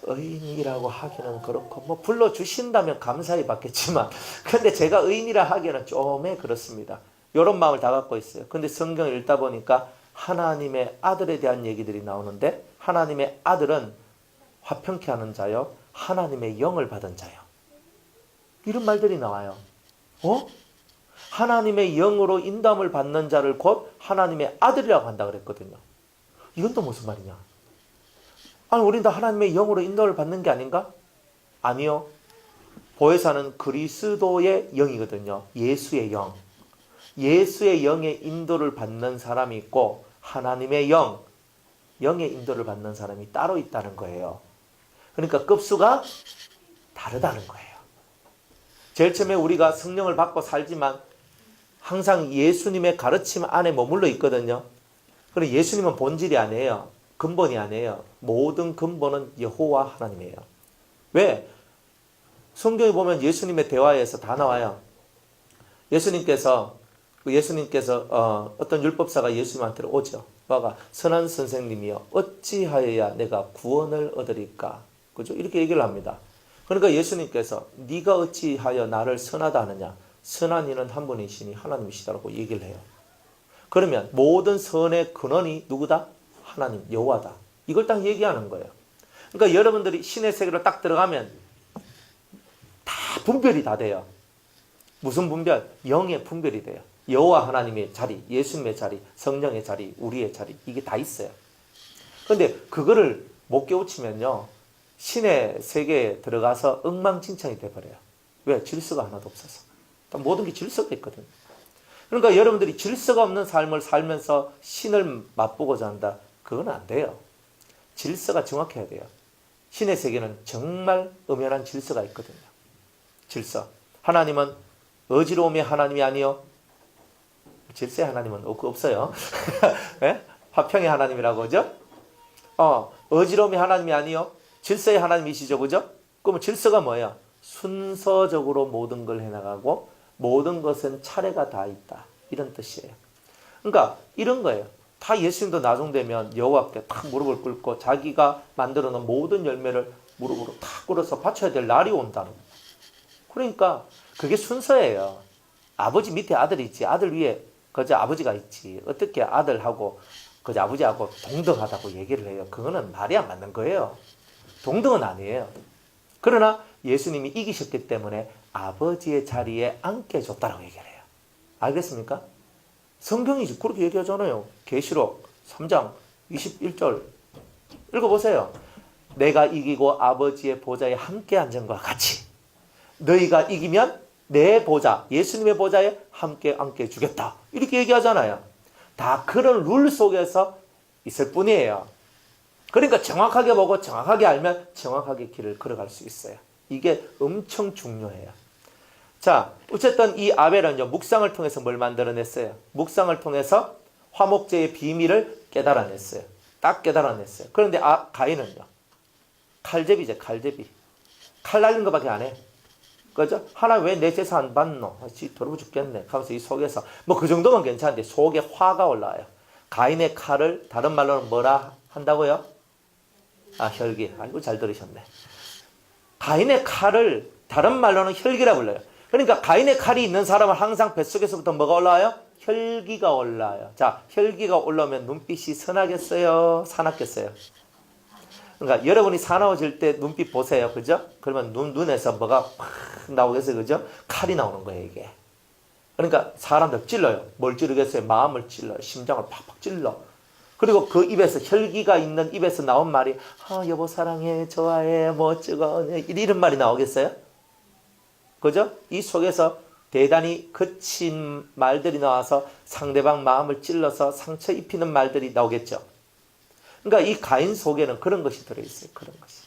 의인이라고 하기는 그렇고 불러주신다면 감사히 받겠지만 근데 제가 의인이라 하기에는 좀 그렇습니다. 이런 마음을 다 갖고 있어요. 근데 성경을 읽다 보니까 하나님의 아들에 대한 얘기들이 나오는데 하나님의 아들은 화평케 하는 자요. 하나님의 영을 받은 자요. 이런 말들이 나와요. 하나님의 영으로 인도함을 받는 자를 곧 하나님의 아들이라고 한다 그랬거든요. 이건 또 무슨 말이냐? 우린 다 하나님의 영으로 인도를 받는 게 아닌가? 아니요. 보혜사는 그리스도의 영이거든요. 예수의 영. 예수의 영의 인도를 받는 사람이 있고 하나님의 영의 인도를 받는 사람이 따로 있다는 거예요. 그러니까 급수가 다르다는 거예요. 제일 처음에 우리가 성령을 받고 살지만 항상 예수님의 가르침 안에 머물러 있거든요. 그런데 예수님은 본질이 아니에요. 근본이 아니에요. 모든 근본은 여호와 하나님이에요. 왜? 성경에 보면 예수님의 대화에서 다 나와요. 예수님께서 어떤 율법사가 예수님한테 오죠. 와가 선한 선생님이여 어찌하여야 내가 구원을 얻으리까? 그죠? 이렇게 얘기를 합니다. 그러니까 예수님께서 네가 어찌하여 나를 선하다 하느냐? 선한 이는 한 분이시니 하나님이시다라고 얘기를 해요. 그러면 모든 선의 근원이 누구다? 하나님, 여호와다. 이걸 딱 얘기하는 거예요. 그러니까 여러분들이 신의 세계로 딱 들어가면 다 분별이 다 돼요. 무슨 분별? 영의 분별이 돼요. 여호와 하나님의 자리, 예수님의 자리, 성령의 자리, 우리의 자리, 이게 다 있어요. 그런데 그거를 못 깨우치면요, 신의 세계에 들어가서 엉망진창이 돼버려요. 왜? 질서가 하나도 없어서. 모든 게 질서가 있거든요. 그러니까 여러분들이 질서가 없는 삶을 살면서 신을 맛보고자 한다. 그건 안 돼요. 질서가 정확해야 돼요. 신의 세계는 정말 엄연한 질서가 있거든요. 질서. 하나님은 어지러움의 하나님이 아니요. 질서의 하나님은 없어요. 네? 화평의 하나님이라고 그죠? 어지러움의 하나님이 아니요. 질서의 하나님이시죠. 그죠? 그러면 질서가 뭐예요? 순서적으로 모든 걸 해나가고 모든 것은 차례가 다 있다. 이런 뜻이에요. 그러니까 이런 거예요. 다 예수님도 나중 되면 여호와께 탁 무릎을 꿇고 자기가 만들어 놓은 모든 열매를 무릎으로 탁 꿇어서 바쳐야 될 날이 온다는 거예요. 그러니까 그게 순서예요. 아버지 밑에 아들이 있지. 아들 위에 그저 아버지가 있지. 어떻게 아들하고 그저 아버지하고 동등하다고 얘기를 해요. 그거는 말이 안 맞는 거예요. 동등은 아니에요. 그러나 예수님이 이기셨기 때문에 아버지의 자리에 앉게 줬다라고 얘기를 해요. 알겠습니까? 성경이 그렇게 얘기하잖아요. 계시록 3장 21절 읽어보세요. 내가 이기고 아버지의 보좌에 함께 앉은 것과 같이 너희가 이기면 내 보좌, 예수님의 보좌에 함께 앉게 주겠다. 이렇게 얘기하잖아요. 다 그런 룰 속에서 있을 뿐이에요. 그러니까 정확하게 보고 정확하게 알면 정확하게 길을 걸어갈 수 있어요. 이게 엄청 중요해요. 자, 어쨌든 이 아벨은요, 묵상을 통해서 뭘 만들어냈어요? 묵상을 통해서 화목제의 비밀을 깨달아냈어요. 딱 깨달아냈어요. 그런데 가인은요, 칼제비죠, 칼제비. 칼 날린 것밖에 안 해. 그죠? 하나 왜 내 제사 안 받노? 더러워 죽겠네. 하면서 이 속에서, 뭐 그 정도면 괜찮은데 속에 화가 올라와요. 가인의 칼을 다른 말로는 뭐라 한다고요? 혈기. 아이고, 잘 들으셨네. 가인의 칼을 다른 말로는 혈기라 불러요. 그러니까 가인의 칼이 있는 사람은 항상 뱃속에서부터 뭐가 올라와요? 혈기가 올라와요. 자, 혈기가 올라오면 눈빛이 선하겠어요? 사납겠어요? 그러니까 여러분이 사나워질 때 눈빛 보세요. 그죠? 그러면 눈에서 뭐가 팍 나오겠어요. 그죠? 칼이 나오는 거예요, 이게. 그러니까 사람들 찔러요. 뭘 찌르겠어요? 마음을 찔러요. 심장을 팍팍 찔러. 그리고 그 입에서, 혈기가 있는 입에서 나온 말이 여보 사랑해, 좋아해, 뭐 어쩌고 이런 말이 나오겠어요? 그죠? 이 속에서 대단히 거친 말들이 나와서 상대방 마음을 찔러서 상처 입히는 말들이 나오겠죠. 그러니까 이 가인 속에는 그런 것이 들어있어요. 그런 것이.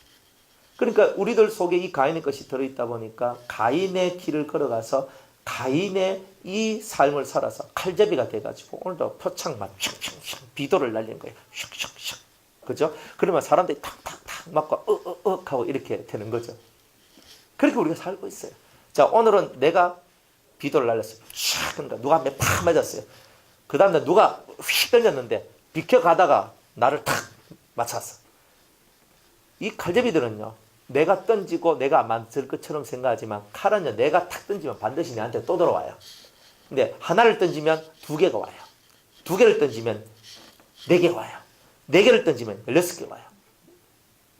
그러니까 우리들 속에 이 가인의 것이 들어있다 보니까 가인의 길을 걸어가서 가인의 이 삶을 살아서 칼제비가 돼가지고 오늘도 표창만 슉슉슉 비도를 날리는 거예요. 슉슉슉. 그죠? 그러면 사람들이 탁탁탁 맞고 하고 이렇게 되는 거죠. 그렇게 우리가 살고 있어요. 자, 오늘은 내가 비도를 날렸어요. 슉. 그러니까 누가 한 대 팍 맞았어요. 그 다음에 누가 휙 던졌는데 비켜가다가 나를 탁 맞췄어. 이 칼제비들은요, 내가 던지고 내가 맞을 것처럼 생각하지만 칼은요, 내가 탁 던지면 반드시 내한테 또 돌아와요. 근데 하나를 던지면 2개가 와요. 2개를 던지면 4개가 와요. 4개를 던지면 16개가 와요.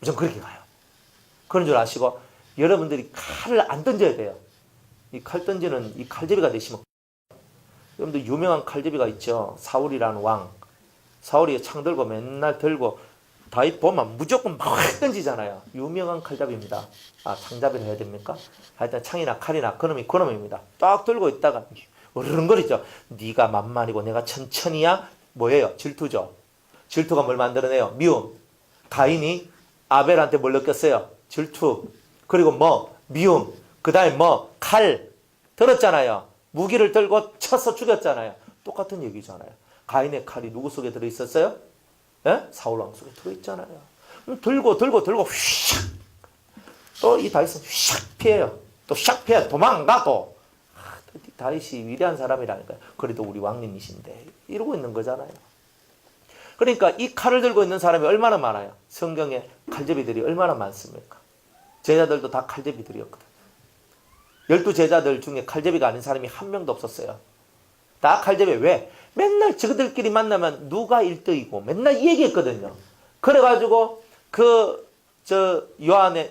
좀 그렇게 가요. 그런 줄 아시고 여러분들이 칼을 안 던져야 돼요. 이 칼 던지는 이 칼제비가 되시면, 여러분들 유명한 칼제비가 있죠. 사울이라는 왕. 사울이 창 들고 맨날 들고 다윗 보면 무조건 막 던지잖아요. 유명한 칼잡이입니다. 창잡이를 해야 됩니까? 하여튼 창이나 칼이나 그놈입니다. 딱 들고 있다가 으르렁거리죠. 네가 만만이고 내가 천천히야. 뭐예요? 질투죠. 질투가 뭘 만들어내요? 미움. 가인이 아벨한테 뭘 느꼈어요? 질투. 그리고 뭐? 미움. 그 다음에 뭐? 칼. 들었잖아요. 무기를 들고 쳐서 죽였잖아요. 똑같은 얘기잖아요. 가인의 칼이 누구 속에 들어있었어요? 예? 사울왕 속에 들어있잖아요. 들고 휙! 또 이 다윗은 휙 피해요. 또 샥 피해 도망가 또. 다윗이 위대한 사람이라니까요. 그래도 우리 왕님이신데 이러고 있는 거잖아요. 그러니까 이 칼을 들고 있는 사람이 얼마나 많아요? 성경에 칼제비들이 얼마나 많습니까? 제자들도 다 칼제비들이었거든. 12제자들 중에 칼제비가 아닌 사람이 한 명도 없었어요. 다 칼제비. 왜? 맨날 저들끼리 만나면 누가 1등이고 맨날 이 얘기했거든요. 그래가지고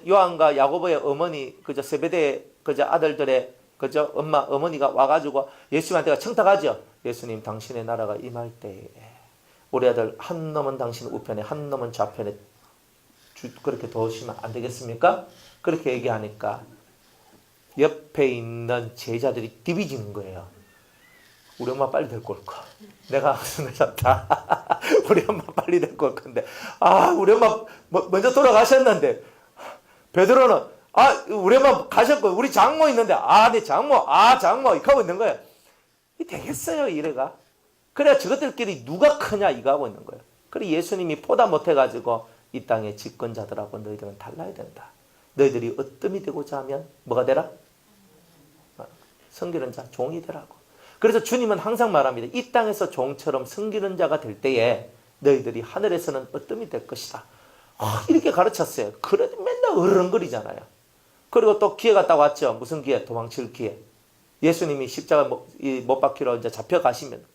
요한과 야고보의 어머니, 세베대의 아들들의 어머니가 와가지고 예수님한테 청탁하죠. 예수님, 당신의 나라가 임할 때에 우리 아들 한 놈은 당신 우편에 한 놈은 좌편에 그렇게 두시면 안 되겠습니까? 그렇게 얘기하니까 옆에 있는 제자들이 디비지는 거예요. 우리 엄마 빨리 데리고 올 거. 내가 늦었다. 우리 엄마 빨리 데리고 올 건데. 우리 엄마 먼저 돌아가셨는데. 베드로는 우리 엄마 가셨고 우리 장모 있는데 네 장모 이렇게 하고 있는 거예요. 이 되겠어요 이래가. 그래야 저것들끼리 누가 크냐 이거 하고 있는 거예요. 그래 예수님이 포다 못해가지고 이 땅의 집권자들하고 너희들은 달라야 된다. 너희들이 어뜸이 되고자 하면 뭐가 되라? 섬기는 자 종이 되라고. 그래서 주님은 항상 말합니다. 이 땅에서 종처럼 섬기는 자가 될 때에 너희들이 하늘에서는 어뜸이 될 것이다. 이렇게 가르쳤어요. 그래도 맨날 어른거리잖아요. 그리고 또 기회가 딱 왔죠. 무슨 기회? 도망칠 기회. 예수님이 십자가 못 박히러 이제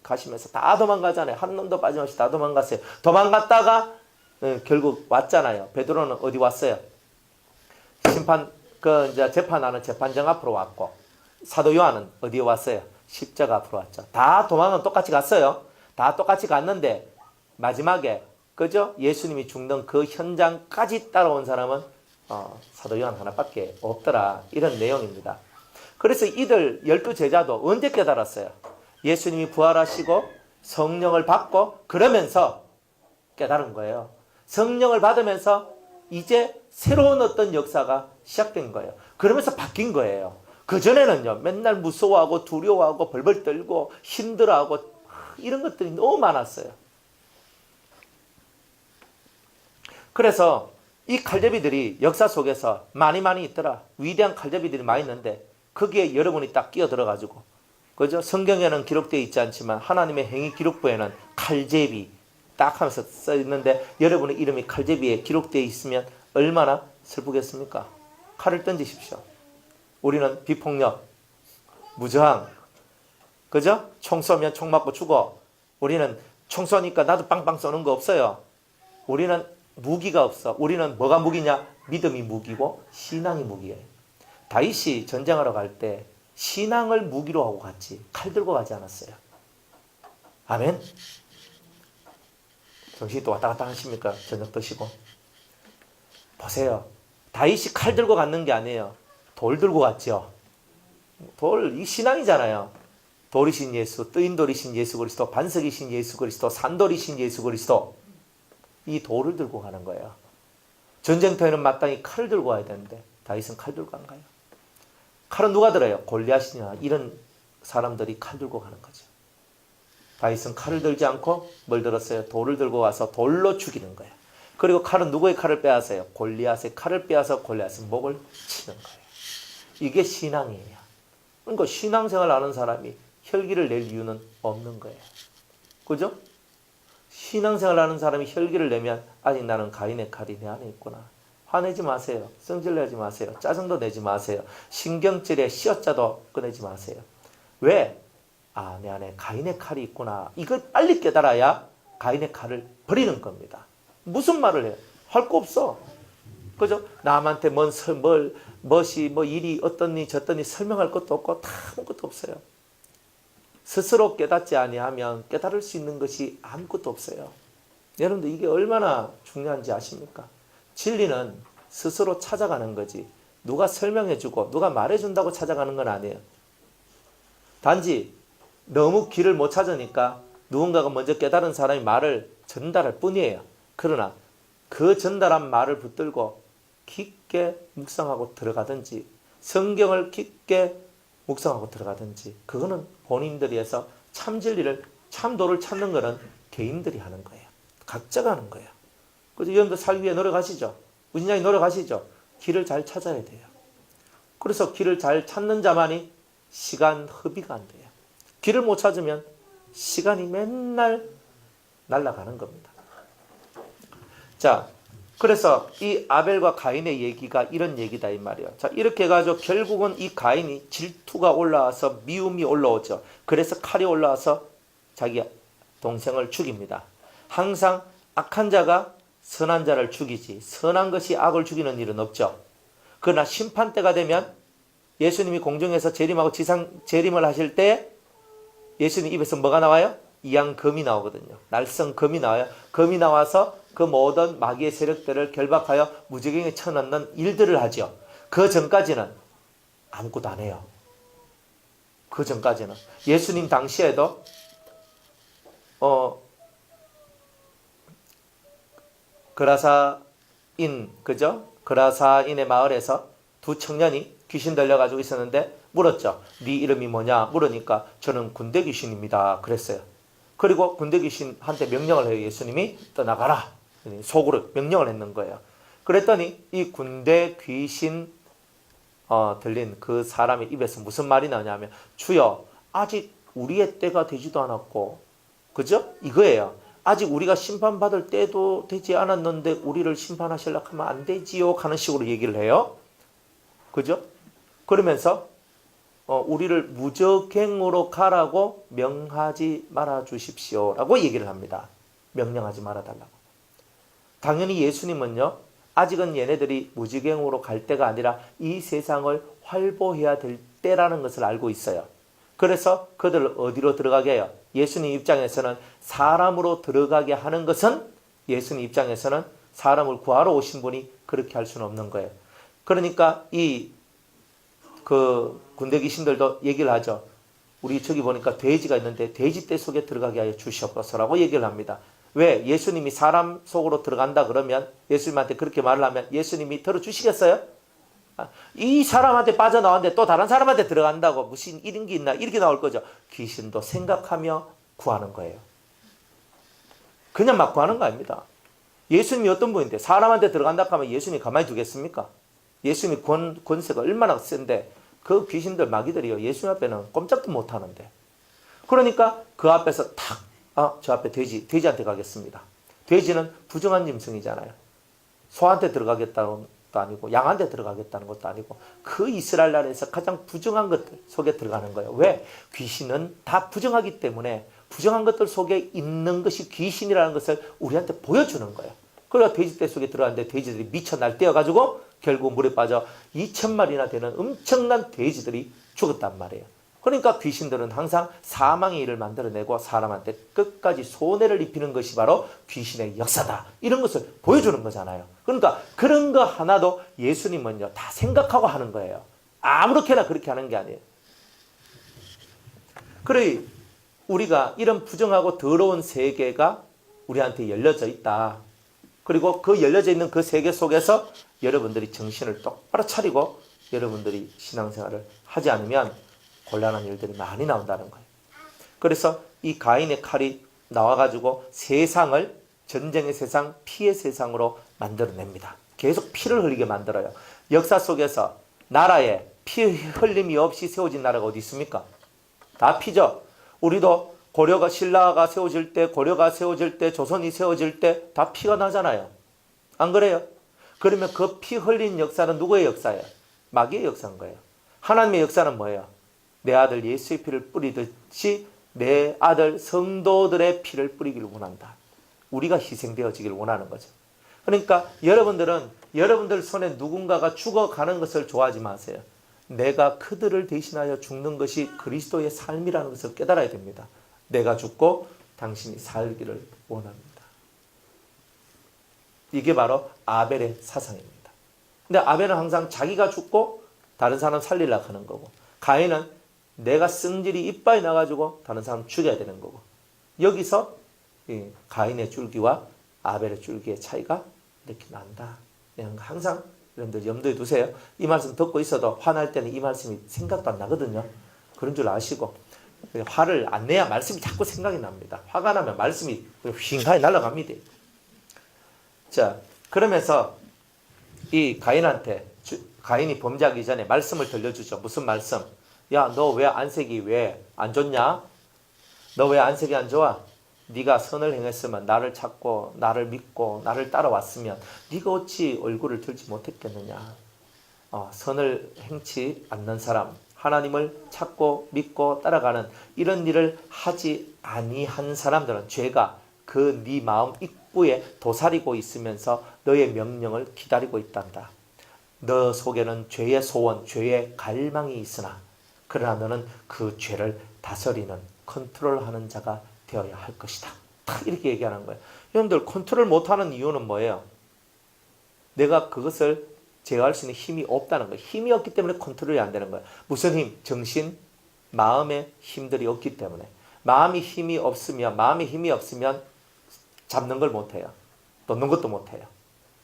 가시면서 다 도망가잖아요. 한 놈도 빠짐없이 다 도망갔어요. 도망갔다가 결국 왔잖아요. 베드로는 어디 왔어요? 이제 재판하는 재판장 앞으로 왔고, 사도 요한은 어디에 왔어요? 십자가 앞으로 왔죠. 다 도망은 똑같이 갔어요. 다 똑같이 갔는데 마지막에 그죠? 예수님이 죽는 그 현장까지 따라온 사람은 사도 요한 하나밖에 없더라. 이런 내용입니다. 그래서 이들 12제자도 언제 깨달았어요? 예수님이 부활하시고 성령을 받고 그러면서 깨달은 거예요. 성령을 받으면서 이제 새로운 어떤 역사가 시작된 거예요. 그러면서 바뀐 거예요. 그전에는요, 맨날 무서워하고 두려워하고 벌벌 떨고 힘들어하고 이런 것들이 너무 많았어요. 그래서 이 칼제비들이 역사 속에서 많이 있더라. 위대한 칼제비들이 많이 있는데 거기에 여러분이 딱 끼어들어가지고, 그죠? 성경에는 기록되어 있지 않지만 하나님의 행위 기록부에는 칼제비 딱 하면서 써 있는데 여러분의 이름이 칼제비에 기록되어 있으면 얼마나 슬프겠습니까? 칼을 던지십시오. 우리는 비폭력, 무저항, 그죠? 총 쏘면 총 맞고 죽어. 우리는 총 쏘니까 나도 빵빵 쏘는 거 없어요. 우리는 무기가 없어. 우리는 뭐가 무기냐? 믿음이 무기고 신앙이 무기예요. 다윗이 전쟁하러 갈 때 신앙을 무기로 하고 갔지 칼 들고 가지 않았어요. 아멘. 정신이 또 왔다 갔다 하십니까? 저녁 드시고. 보세요. 다윗이 칼 들고 갔는 게 아니에요. 돌 들고 갔죠. 돌, 이 신앙이잖아요. 돌이신 예수, 뜨인 돌이신 예수 그리스도, 반석이신 예수 그리스도, 산돌이신 예수 그리스도. 이 돌을 들고 가는 거예요. 전쟁터에는 마땅히 칼을 들고 가야 되는데 다윗은 칼 들고 안 가요. 칼은 누가 들어요? 골리앗이나 이런 사람들이 칼 들고 가는 거죠. 다윗은 칼을 들지 않고 뭘 들었어요? 돌을 들고 와서 돌로 죽이는 거예요. 그리고 칼은 누구의 칼을 빼앗아요? 골리앗의 칼을 빼앗아 골리앗의 목을 치는 거예요. 이게 신앙이에요. 그러니까 신앙생활 하는 사람이 혈기를 낼 이유는 없는 거예요. 그죠? 신앙생활 하는 사람이 혈기를 내면 아직 나는 가인의 칼이 내 안에 있구나. 화내지 마세요. 성질내지 마세요. 짜증도 내지 마세요. 신경질에 씨앗자도 꺼내지 마세요. 왜? 내 안에 가인의 칼이 있구나. 이걸 빨리 깨달아야 가인의 칼을 버리는 겁니다. 무슨 말을 해요? 할 거 없어. 그죠? 남한테 일이 어떠니 저떠니 설명할 것도 없고 다 아무것도 없어요. 스스로 깨닫지 아니하면 깨달을 수 있는 것이 아무것도 없어요. 여러분들 이게 얼마나 중요한지 아십니까? 진리는 스스로 찾아가는 거지 누가 설명해주고 누가 말해준다고 찾아가는 건 아니에요. 단지 너무 길을 못 찾으니까 누군가가 먼저 깨달은 사람이 말을 전달할 뿐이에요. 그러나 그 전달한 말을 붙들고 깊게 묵상하고 들어가든지 성경을 깊게 묵상하고 들어가든지, 그거는 본인들이 해서 참 진리를, 참도를 찾는 거는 개인들이 하는 거예요. 각자가 하는 거예요. 그래서 여러분들 살기 위해 노력하시죠. 무진장이 노력하시죠. 길을 잘 찾아야 돼요. 그래서 길을 잘 찾는 자만이 시간 허비가 안 돼요. 길을 못 찾으면 시간이 맨날 날아가는 겁니다. 자, 그래서 이 아벨과 가인의 얘기가 이런 얘기다 이 말이에요. 자, 이렇게 해가지고 결국은 이 가인이 질투가 올라와서 미움이 올라오죠. 그래서 칼이 올라와서 자기 동생을 죽입니다. 항상 악한 자가 선한 자를 죽이지 선한 것이 악을 죽이는 일은 없죠. 그러나 심판 때가 되면 예수님이 공중에서 재림하고 지상 재림을 하실 때 예수님 입에서 뭐가 나와요? 이양검이 나오거든요. 날성검이 나와요. 검이 나와서 그 모든 마귀의 세력들을 결박하여 무지경에 쳐넣는 일들을 하죠. 그 전까지는 아무것도 안 해요. 그 전까지는. 예수님 당시에도 그라사인, 그죠? 그라사인의 마을에서 두 청년이 귀신 들려가지고 있었는데 물었죠. 네 이름이 뭐냐? 물으니까 저는 군대 귀신입니다. 그랬어요. 그리고 군대 귀신한테 명령을 해요. 예수님이 떠나가라. 속으로 명령을 했는 거예요. 그랬더니 이 군대 귀신 들린 그 사람의 입에서 무슨 말이 나오냐면 주여 아직 우리의 때가 되지도 않았고 그죠? 이거예요. 아직 우리가 심판받을 때도 되지 않았는데 우리를 심판하시려고 하면 안 되지요 하는 식으로 얘기를 해요. 그죠? 그러면서 우리를 무저갱으로 가라고 명하지 말아 주십시오 라고 얘기를 합니다. 명령하지 말아 달라고. 당연히 예수님은요, 아직은 얘네들이 무지갱으로 갈 때가 아니라 이 세상을 활보해야 될 때라는 것을 알고 있어요. 그래서 그들을 어디로 들어가게 해요? 예수님 입장에서는 사람으로 들어가게 하는 것은 예수님 입장에서는 사람을 구하러 오신 분이 그렇게 할 수는 없는 거예요. 그러니까 그 군대 귀신들도 얘기를 하죠. 우리 저기 보니까 돼지가 있는데 돼지 떼 속에 들어가게 하여 주시옵소서라고 얘기를 합니다. 왜? 예수님이 사람 속으로 들어간다 그러면 예수님한테 그렇게 말을 하면 예수님이 들어주시겠어요? 이 사람한테 빠져나왔는데 또 다른 사람한테 들어간다고 무슨 이런 게 있나? 이렇게 나올 거죠. 귀신도 생각하며 구하는 거예요. 그냥 막 구하는 거 아닙니다. 예수님이 어떤 분인데 사람한테 들어간다 하면 예수님이 가만히 두겠습니까? 예수님이 권세가 얼마나 센데 그 귀신들 마귀들이요. 예수님 앞에는 꼼짝도 못 하는데. 그러니까 그 앞에서 탁 저 앞에 돼지한테 가겠습니다. 돼지는 부정한 짐승이잖아요. 소한테 들어가겠다는 것도 아니고 양한테 들어가겠다는 것도 아니고 그 이스라엘 나라에서 가장 부정한 것들 속에 들어가는 거예요. 왜? 귀신은 다 부정하기 때문에 부정한 것들 속에 있는 것이 귀신이라는 것을 우리한테 보여주는 거예요. 그래서 돼지떼 속에 들어갔는데 돼지들이 미쳐 날뛰어가지고 결국 물에 빠져 2,000마리나 되는 엄청난 돼지들이 죽었단 말이에요. 그러니까 귀신들은 항상 사망의 일을 만들어내고 사람한테 끝까지 손해를 입히는 것이 바로 귀신의 역사다. 이런 것을 보여주는 거잖아요. 그러니까 그런 거 하나도 예수님은요 다 생각하고 하는 거예요. 아무렇게나 그렇게 하는 게 아니에요. 그래 우리가 이런 부정하고 더러운 세계가 우리한테 열려져 있다. 그리고 그 열려져 있는 그 세계 속에서 여러분들이 정신을 똑바로 차리고 여러분들이 신앙생활을 하지 않으면 곤란한 일들이 많이 나온다는 거예요. 그래서 이 가인의 칼이 나와가지고 세상을 전쟁의 세상, 피의 세상으로 만들어냅니다. 계속 피를 흘리게 만들어요. 역사 속에서 나라에 피 흘림이 없이 세워진 나라가 어디 있습니까? 다 피죠. 우리도 고려가 신라가 세워질 때, 고려가 세워질 때, 조선이 세워질 때 다 피가 나잖아요. 안 그래요? 그러면 그 피 흘린 역사는 누구의 역사예요? 마귀의 역사인 거예요. 하나님의 역사는 뭐예요? 내 아들 예수의 피를 뿌리듯이 내 아들 성도들의 피를 뿌리기를 원한다. 우리가 희생되어지기를 원하는 거죠. 그러니까 여러분들은 여러분들 손에 누군가가 죽어가는 것을 좋아하지 마세요. 내가 그들을 대신하여 죽는 것이 그리스도의 삶이라는 것을 깨달아야 됩니다. 내가 죽고 당신이 살기를 원합니다. 이게 바로 아벨의 사상입니다. 근데 아벨은 항상 자기가 죽고 다른 사람 살리려고 하는 거고, 가인은 내가 성질이 이빨이 나가지고 다른 사람 죽여야 되는 거고, 여기서 가인의 줄기와 아벨의 줄기의 차이가 이렇게 난다. 항상 여러분들 염두에 두세요. 이 말씀 듣고 있어도 화날 때는 이 말씀이 생각도 안 나거든요. 그런 줄 아시고 화를 안 내야 말씀이 자꾸 생각이 납니다. 화가 나면 말씀이 휙하게 날아갑니다. 자, 그러면서 이 가인한테 가인이 범죄하기 전에 말씀을 들려주죠. 무슨 말씀? 야, 너 왜 안색이 왜 안 좋냐? 너 왜 안색이 안 좋아? 네가 선을 행했으면 나를 찾고 나를 믿고 나를 따라왔으면 네가 어찌 얼굴을 들지 못했겠느냐. 선을 행치 않는 사람, 하나님을 찾고 믿고 따라가는 이런 일을 하지 아니한 사람들은 죄가 그 네 마음 입구에 도사리고 있으면서 너의 명령을 기다리고 있단다. 너 속에는 죄의 소원, 죄의 갈망이 있으나 그러나 너는 그 죄를 다스리는, 컨트롤하는 자가 되어야 할 것이다. 딱 이렇게 얘기하는 거예요. 여러분들 컨트롤 못하는 이유는 뭐예요? 내가 그것을 제어할 수 있는 힘이 없다는 거예요. 힘이 없기 때문에 컨트롤이 안 되는 거예요. 무슨 힘? 정신, 마음의 힘들이 없기 때문에. 마음이 힘이 없으면 잡는 걸 못해요. 놓는 것도 못해요.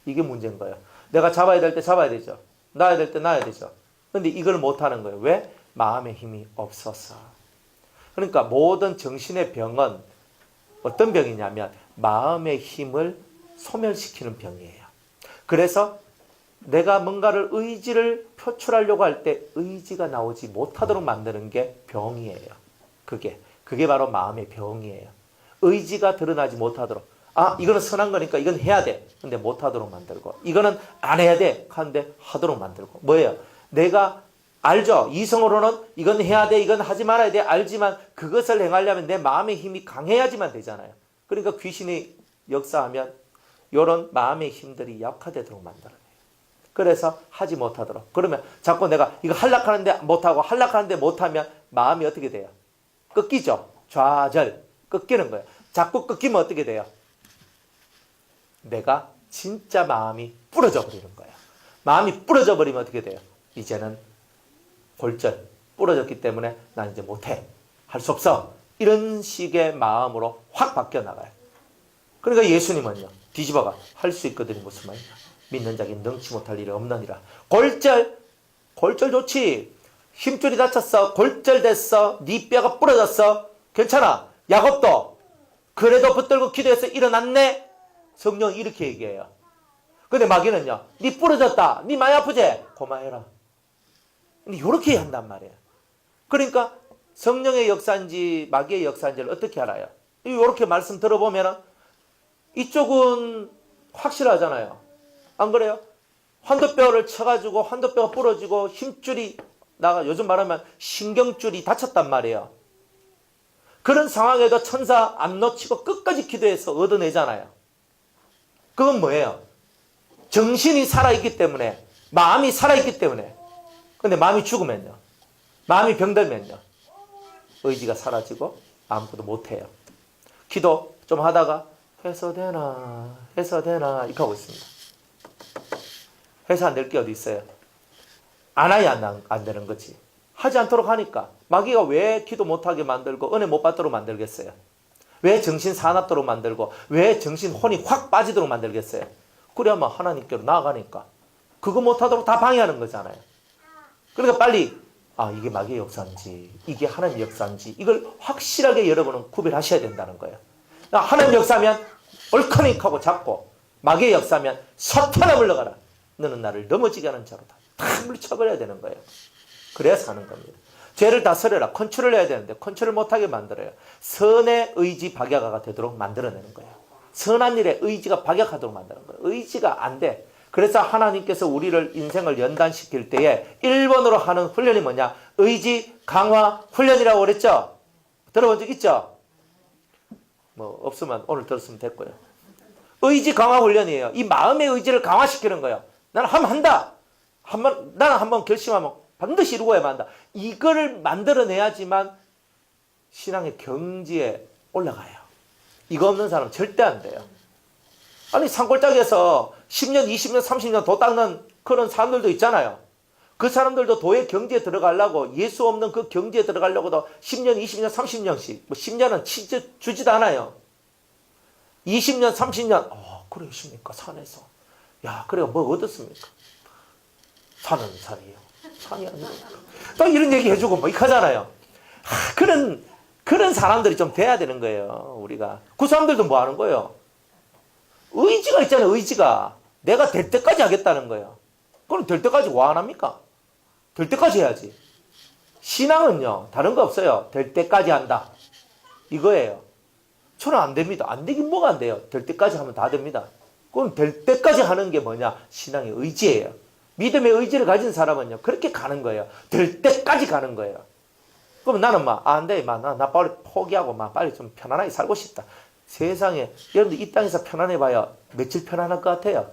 이게 문제인 거예요. 내가 잡아야 될 때 잡아야 되죠. 놔야 될 때 놔야 되죠. 근데 이걸 못하는 거예요. 왜? 마음의 힘이 없어서. 그러니까 모든 정신의 병은 어떤 병이냐면 마음의 힘을 소멸시키는 병이에요. 그래서 내가 뭔가를 의지를 표출하려고 할 때 의지가 나오지 못하도록 만드는 게 병이에요. 그게 바로 마음의 병이에요. 의지가 드러나지 못하도록. 이거는 선한 거니까 이건 해야 돼. 근데 못하도록 만들고. 이거는 안 해야 돼. 하는데 하도록 만들고. 뭐예요? 내가 알죠? 이성으로는 이건 해야 돼, 이건 하지 말아야 돼, 알지만 그것을 행하려면 내 마음의 힘이 강해야지만 되잖아요. 그러니까 귀신이 역사하면 이런 마음의 힘들이 약화되도록 만들어요. 그래서 하지 못하도록. 그러면 자꾸 내가 이거 하려하는데 못하고 하려하는데 못하면 마음이 어떻게 돼요? 꺾이죠? 좌절. 꺾이는 거예요. 자꾸 꺾이면 어떻게 돼요? 내가 진짜 마음이 부러져 버리는 거예요. 마음이 부러져 버리면 어떻게 돼요? 이제는 골절, 부러졌기 때문에 난 이제 못해. 할 수 없어. 이런 식의 마음으로 확 바뀌어 나가요. 그러니까 예수님은요. 뒤집어가 할 수 있거든요. 무슨 말이냐. 믿는 자기 능치 못할 일이 없느니라. 골절 좋지. 힘줄이 다쳤어. 골절됐어. 네 뼈가 부러졌어. 괜찮아. 야곱도 그래도 붙들고 기도해서 일어났네. 성령이 이렇게 얘기해요. 근데 마귀는요. 네 부러졌다. 네 많이 아프지? 고마해라. 근데 이렇게 한단 말이에요. 그러니까 성령의 역사인지 마귀의 역사인지를 어떻게 알아요? 이렇게 말씀 들어보면 이쪽은 확실하잖아요. 안 그래요? 환도뼈를 쳐가지고 환도뼈가 부러지고 힘줄이 나가 요즘 말하면 신경줄이 다쳤단 말이에요. 그런 상황에도 천사 안 놓치고 끝까지 기도해서 얻어내잖아요. 그건 뭐예요? 정신이 살아있기 때문에, 마음이 살아있기 때문에. 근데 마음이 죽으면요. 마음이 병들면요. 의지가 사라지고 아무것도 못해요. 기도 좀 하다가 해서 되나 이렇게 하고 있습니다. 해서 안 될 게 어디 있어요? 안 해야 안 되는 거지. 하지 않도록 하니까. 마귀가 왜 기도 못하게 만들고 은혜 못 받도록 만들겠어요? 왜 정신 사납도록 만들고 왜 정신 혼이 확 빠지도록 만들겠어요? 그래야만 하나님께로 나아가니까. 그거 못하도록 다 방해하는 거잖아요. 그러니까 빨리 이게 마귀의 역사인지 이게 하나님 역사인지 이걸 확실하게 여러분은 구별하셔야 된다는 거예요. 하나님 역사면 얼커닉하고 잡고 마귀의 역사면 서편에 물러가라. 너는 나를 넘어지게 하는 자로다. 다 물리쳐버려야 되는 거예요. 그래야 사는 겁니다. 죄를 다스려라. 컨트롤 해야 되는데 컨트롤 못하게 만들어요. 선의 의지 박약화가 되도록 만들어내는 거예요. 선한 일에 의지가 박약하도록 만드는 거예요. 의지가 안 돼. 그래서 하나님께서 우리를 인생을 연단시킬 때에 1번으로 하는 훈련이 뭐냐? 의지 강화 훈련이라고 그랬죠? 들어본 적 있죠? 뭐 없으면 오늘 들었으면 됐고요. 의지 강화 훈련이에요. 이 마음의 의지를 강화시키는 거예요. 나는 하면 한다. 나는 한번 결심하면 반드시 이루고야만 한다. 이거를 만들어내야지만 신앙의 경지에 올라가요. 이거 없는 사람은 절대 안 돼요. 아니 산골짜기에서 10년, 20년, 30년 도 닦는 그런 사람들도 있잖아요. 그 사람들도 도의 경지에 들어가려고 예수 없는 그 경지에 들어가려고도 10년, 20년, 30년씩 10년은 주지도 않아요. 20년, 30년 그러십니까 산에서. 야 그래 뭐 얻었습니까? 산은 산이에요. 산이 아니고. 또 이런 얘기 해주고 뭐 하잖아요. 그런 사람들이 좀 돼야 되는 거예요. 우리가. 그 사람들도 뭐 하는 거예요? 의지가 있잖아요. 의지가. 내가 될 때까지 하겠다는 거예요. 그럼 될 때까지 뭐 안 합니까? 될 때까지 해야지. 신앙은요. 다른 거 없어요. 될 때까지 한다. 이거예요. 저는 안 됩니다. 안 되긴 뭐가 안 돼요. 될 때까지 하면 다 됩니다. 그럼 될 때까지 하는 게 뭐냐? 신앙의 의지예요. 믿음의 의지를 가진 사람은요. 그렇게 가는 거예요. 될 때까지 가는 거예요. 그럼 나는 안 돼. 나 빨리 포기하고 빨리 좀 편안하게 살고 싶다. 세상에 여러분들 이 땅에서 편안해봐야 며칠 편안할 것 같아요?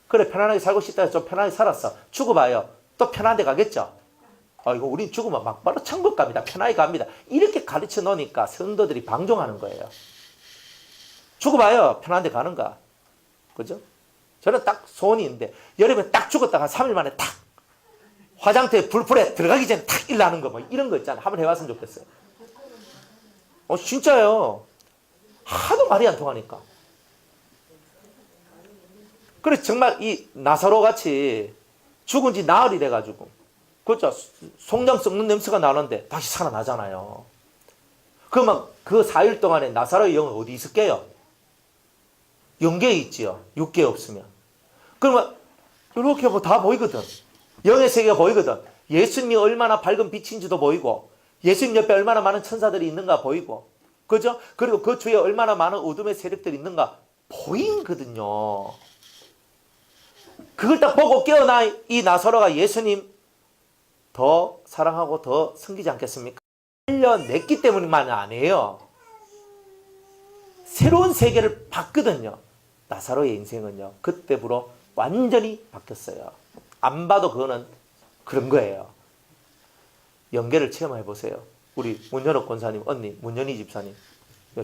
그래 편안하게 살고 싶다. 좀 편안하게 살았어. 죽어봐요. 또 편한 데 가겠죠? 이거 우린 죽으면 바로 천국 갑니다. 편하게 갑니다. 이렇게 가르쳐 놓으니까 성도들이 방종하는 거예요. 죽어봐요. 편한 데 가는가? 그죠? 저는 딱 소원이 있는데 여름에 딱 죽었다가 3일 만에 탁 화장터에 불에 들어가기 전에 탁 일나는 거 이런 거 있잖아요. 한번 해봤으면 좋겠어요. 진짜요. 하도 말이 안 통하니까. 그래서 정말 이 나사로 같이 죽은 지 나흘이 돼가지고 그렇죠. 송장 썩는 냄새가 나는데 다시 살아나잖아요. 그러면 그 4일 동안에 나사로의 영은 어디 있을게요? 영계에 있지요. 육계에 없으면. 그러면 이렇게 다 보이거든. 영의 세계가 보이거든. 예수님이 얼마나 밝은 빛인지도 보이고 예수님 옆에 얼마나 많은 천사들이 있는가 보이고 그죠? 그리고 그 주위에 얼마나 많은 어둠의 세력들이 있는가 보이거든요. 그걸 딱 보고 깨어나 이 나사로가 예수님 더 사랑하고 더 섬기지 않겠습니까? 살려냈기 때문만 아니에요. 새로운 세계를 봤거든요. 나사로의 인생은요. 그때부로 완전히 바뀌었어요. 안 봐도 그거는 그런 거예요. 연계를 체험해 보세요. 우리 문현옥 권사님 언니 문현희 집사님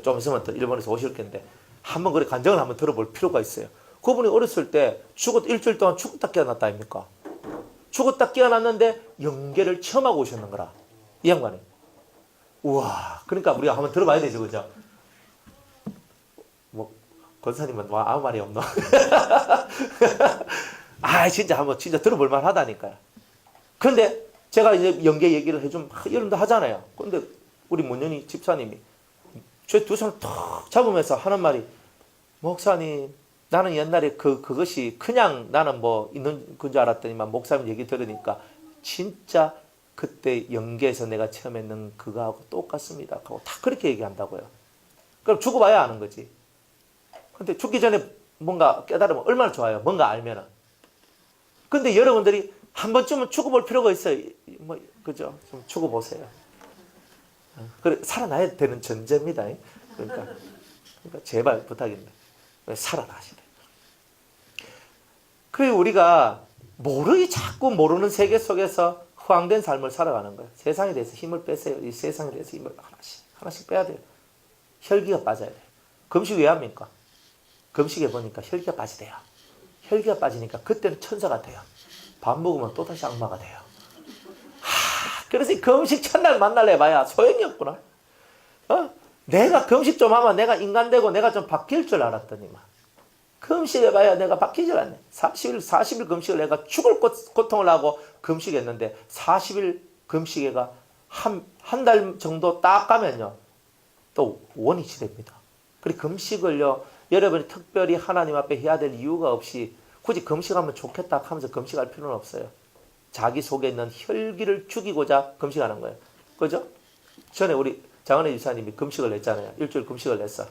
좀 있으면 또 일본에서 오실 텐데 한번 그래 간증을 한번 들어볼 필요가 있어요. 그분이 어렸을 때 일주일 동안 죽었다 깨어났다 아닙니까? 죽었다 깨어났는데 연계를 체험하고 오셨는 거라. 이 양반이. 우와. 그러니까 우리가 한번 들어봐야 되죠. 그죠? 권사님은 아무 말이 없노? 진짜 한번 진짜 들어볼 만 하다니까요. 그런데 제가 이제 연계 얘기를 해좀 여러분도 하잖아요. 근데 우리 문현희 집사님이 제 두 손을 탁 잡으면서 하는 말이 목사님 나는 옛날에 그것이 그냥 나는 있는 건 줄 알았더니만 목사님 얘기 들으니까 진짜 그때 연계에서 내가 체험했는 그거하고 똑같습니다. 하고 다 그렇게 얘기한다고요. 그럼 죽어봐야 아는 거지. 근데 죽기 전에 뭔가 깨달으면 얼마나 좋아요. 뭔가 알면은. 근데 여러분들이 한 번쯤은 죽어볼 필요가 있어요. 그죠? 좀 죽어보세요. 그래, 살아나야 되는 전제입니다. 그러니까 제발 부탁입니다. 살아나시래. 그래 우리가 자꾸 모르는 세계 속에서 허황된 삶을 살아가는 거예요. 세상에 대해서 힘을 빼세요. 이 세상에 대해서 힘을 하나씩 빼야 돼요. 혈기가 빠져야 돼요. 금식 왜 합니까? 금식에 보니까 혈기가 빠지대요. 혈기가 빠지니까 그때는 천사가 돼요. 밥 먹으면 또다시 악마가 돼요. 그래서 금식 첫날 만날래 해봐야 소용이 없구나. 내가 금식 좀 하면 내가 인간 되고 내가 좀 바뀔 줄 알았더니만. 금식 해봐야 내가 바뀌질 않네. 40일 금식을 내가 죽을 고통을 하고 금식했는데 40일 금식에가 한 달 정도 딱 가면요. 또 원위치 됩니다. 그리고 금식을요. 여러분이 특별히 하나님 앞에 해야 될 이유가 없이 굳이 금식하면 좋겠다 하면서 금식할 필요는 없어요. 자기 속에 있는 혈기를 죽이고자 금식하는 거예요. 그죠? 전에 우리 장은혜 집사님이 금식을 냈잖아요. 일주일 금식을 냈어.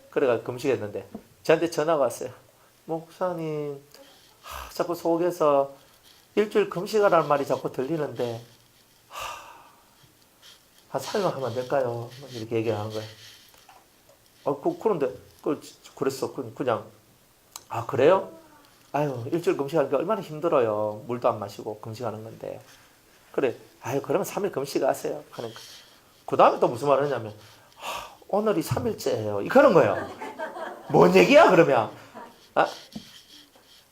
그래가 금식했는데 저한테 전화가 왔어요. 목사님, 자꾸 속에서 일주일 금식하라는 말이 자꾸 들리는데 한 3일만 하면 안 될까요? 이렇게 얘기를 하는 거예요. 그런데 그랬어. 그냥 그래요? 일주일 금식하는 게 얼마나 힘들어요. 물도 안 마시고 금식하는 건데. 그래. 그러면 3일 금식하세요. 하니까. 그 다음에 또 무슨 말을 하냐면 오늘이 3일째예요. 이러는 거예요. 뭔 얘기야 그러면?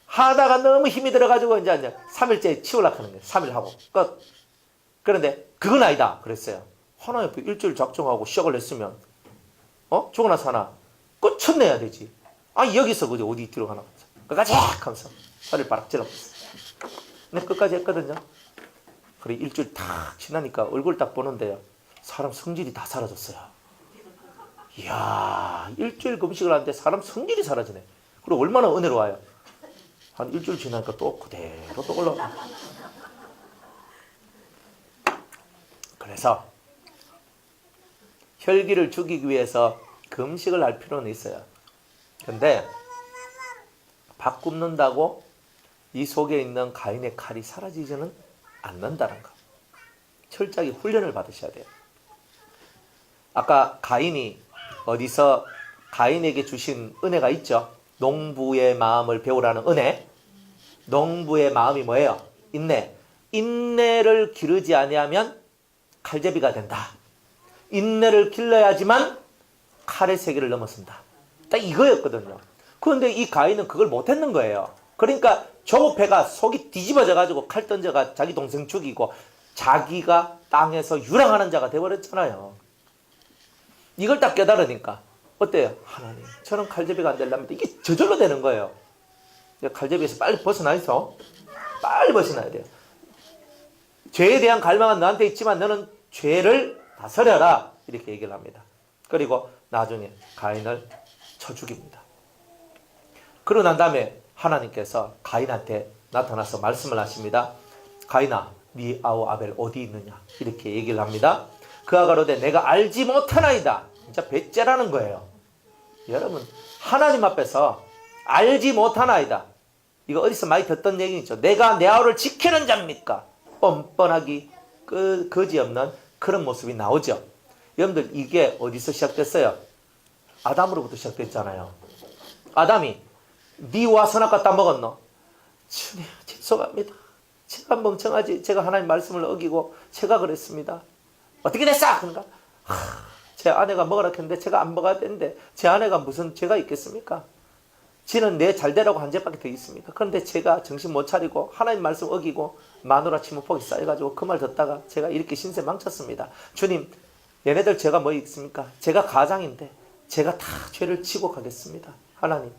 하다가 너무 힘이 들어가지고 이제 3일째 치우려고 하는 거예요. 3일 하고 끝. 그런데 그건 아니다 그랬어요. 하나에 일주일 작정하고 시작을 했으면 죽어 나서 하나 끝내야 되지. 여기서 어디 들어가나. 끝까지 하면서 허리를 바락 찔러버렸어요. 근데 끝까지 했거든요. 그래 일주일 탁 지나니까 얼굴 딱 보는데요. 사람 성질이 다 사라졌어요. 이야, 일주일 금식을 하는데 사람 성질이 사라지네. 그리고 얼마나 은혜로워요. 한 일주일 지나니까 또 그대로 또 올라와. 그래서 혈기를 죽이기 위해서 금식을 할 필요는 있어요. 근데 밥 굽는다고 이 속에 있는 가인의 칼이 사라지지는 않는다는 거. 철저하게 훈련을 받으셔야 돼요. 아까 가인이 어디서 가인에게 주신 은혜가 있죠. 농부의 마음을 배우라는 은혜. 농부의 마음이 뭐예요? 인내. 인내를 기르지 아니하면 칼제비가 된다. 인내를 길러야지만 칼의 세계를 넘어선다. 딱 이거였거든요. 그런데 이 가인은 그걸 못했는 거예요. 그러니까 조급해가 속이 뒤집어져가지고 칼 던져가 자기 동생 죽이고 자기가 땅에서 유랑하는 자가 되어버렸잖아요. 이걸 딱 깨달으니까 어때요? 하나님, 저는 칼제비가 안 되려면 이게 저절로 되는 거예요. 칼제비에서 빨리 벗어나서 빨리 벗어나야 돼요. 죄에 대한 갈망은 너한테 있지만 너는 죄를 다스려라, 이렇게 얘기를 합니다. 그리고 나중에 가인을 쳐 죽입니다. 그러고 난 다음에 하나님께서 가인한테 나타나서 말씀을 하십니다. 가인아, 네 아우 아벨 어디 있느냐, 이렇게 얘기를 합니다. 그가 가로되 내가 알지 못하나이다. 진짜 배째라는 거예요. 여러분, 하나님 앞에서 알지 못하나이다, 이거 어디서 많이 듣던 얘기죠. 내가 내 아우를 지키는 자입니까? 뻔뻔하기 거지없는 그런 모습이 나오죠. 여러분들, 이게 어디서 시작됐어요? 아담으로부터 시작됐잖아요. 아담이 니와 선악과 따 먹었노? 주님, 죄송합니다. 제가 멍청하지. 제가 하나님 말씀을 어기고 제가 그랬습니다. 어떻게 됐어? 그런가? 제 아내가 먹으라 했는데 제가 안 먹어야 되는데 제 아내가 무슨 죄가 있겠습니까? 지는 내 잘되라고 한 죄밖에 더 있습니까? 그런데 제가 정신 못 차리고 하나님 말씀 어기고 마누라 치무폭이 쌓여가지고 그 말 듣다가 제가 이렇게 신세 망쳤습니다. 주님, 얘네들 죄가 뭐 있습니까? 제가 가장인데 제가 다 죄를 지고 가겠습니다. 하나님,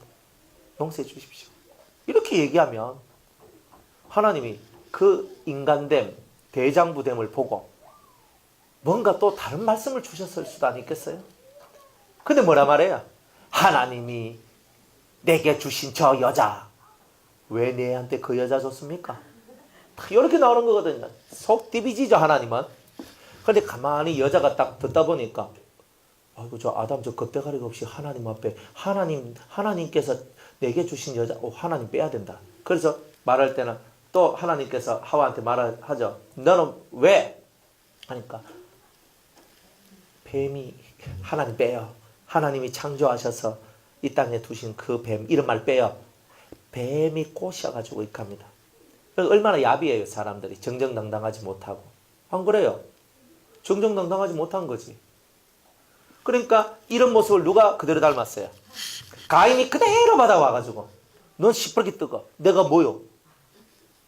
용서해 주십시오. 이렇게 얘기하면 하나님이 그 인간됨, 대장부됨을 보고 뭔가 또 다른 말씀을 주셨을 수도 아니겠어요? 근데 뭐라 말해요? 하나님이 내게 주신 저 여자, 왜 내한테 그 여자 줬습니까? 이렇게 나오는 거거든요. 속 디비지죠, 하나님은. 근데 가만히 여자가 딱 듣다 보니까, 아이고, 저 아담 저 겁대가리가 없이 하나님 앞에, 하나님께서 내게 주신 여자, 하나님 빼야 된다. 그래서 말할 때는 또 하나님께서 하와한테 말하죠. 너는 왜? 하니까, 뱀이, 하나님 빼요. 하나님이 창조하셔서 이 땅에 두신 그 뱀, 이런 말 빼요. 뱀이 꼬셔가지고 이렇게 합니다. 얼마나 야비해요, 사람들이. 정정당당하지 못하고. 안 그래요? 정정당당하지 못한 거지. 그러니까 이런 모습을 누가 그대로 닮았어요? 가인이 그대로 받아와가지고, 넌 시뻘게 뜨거. 내가 뭐요?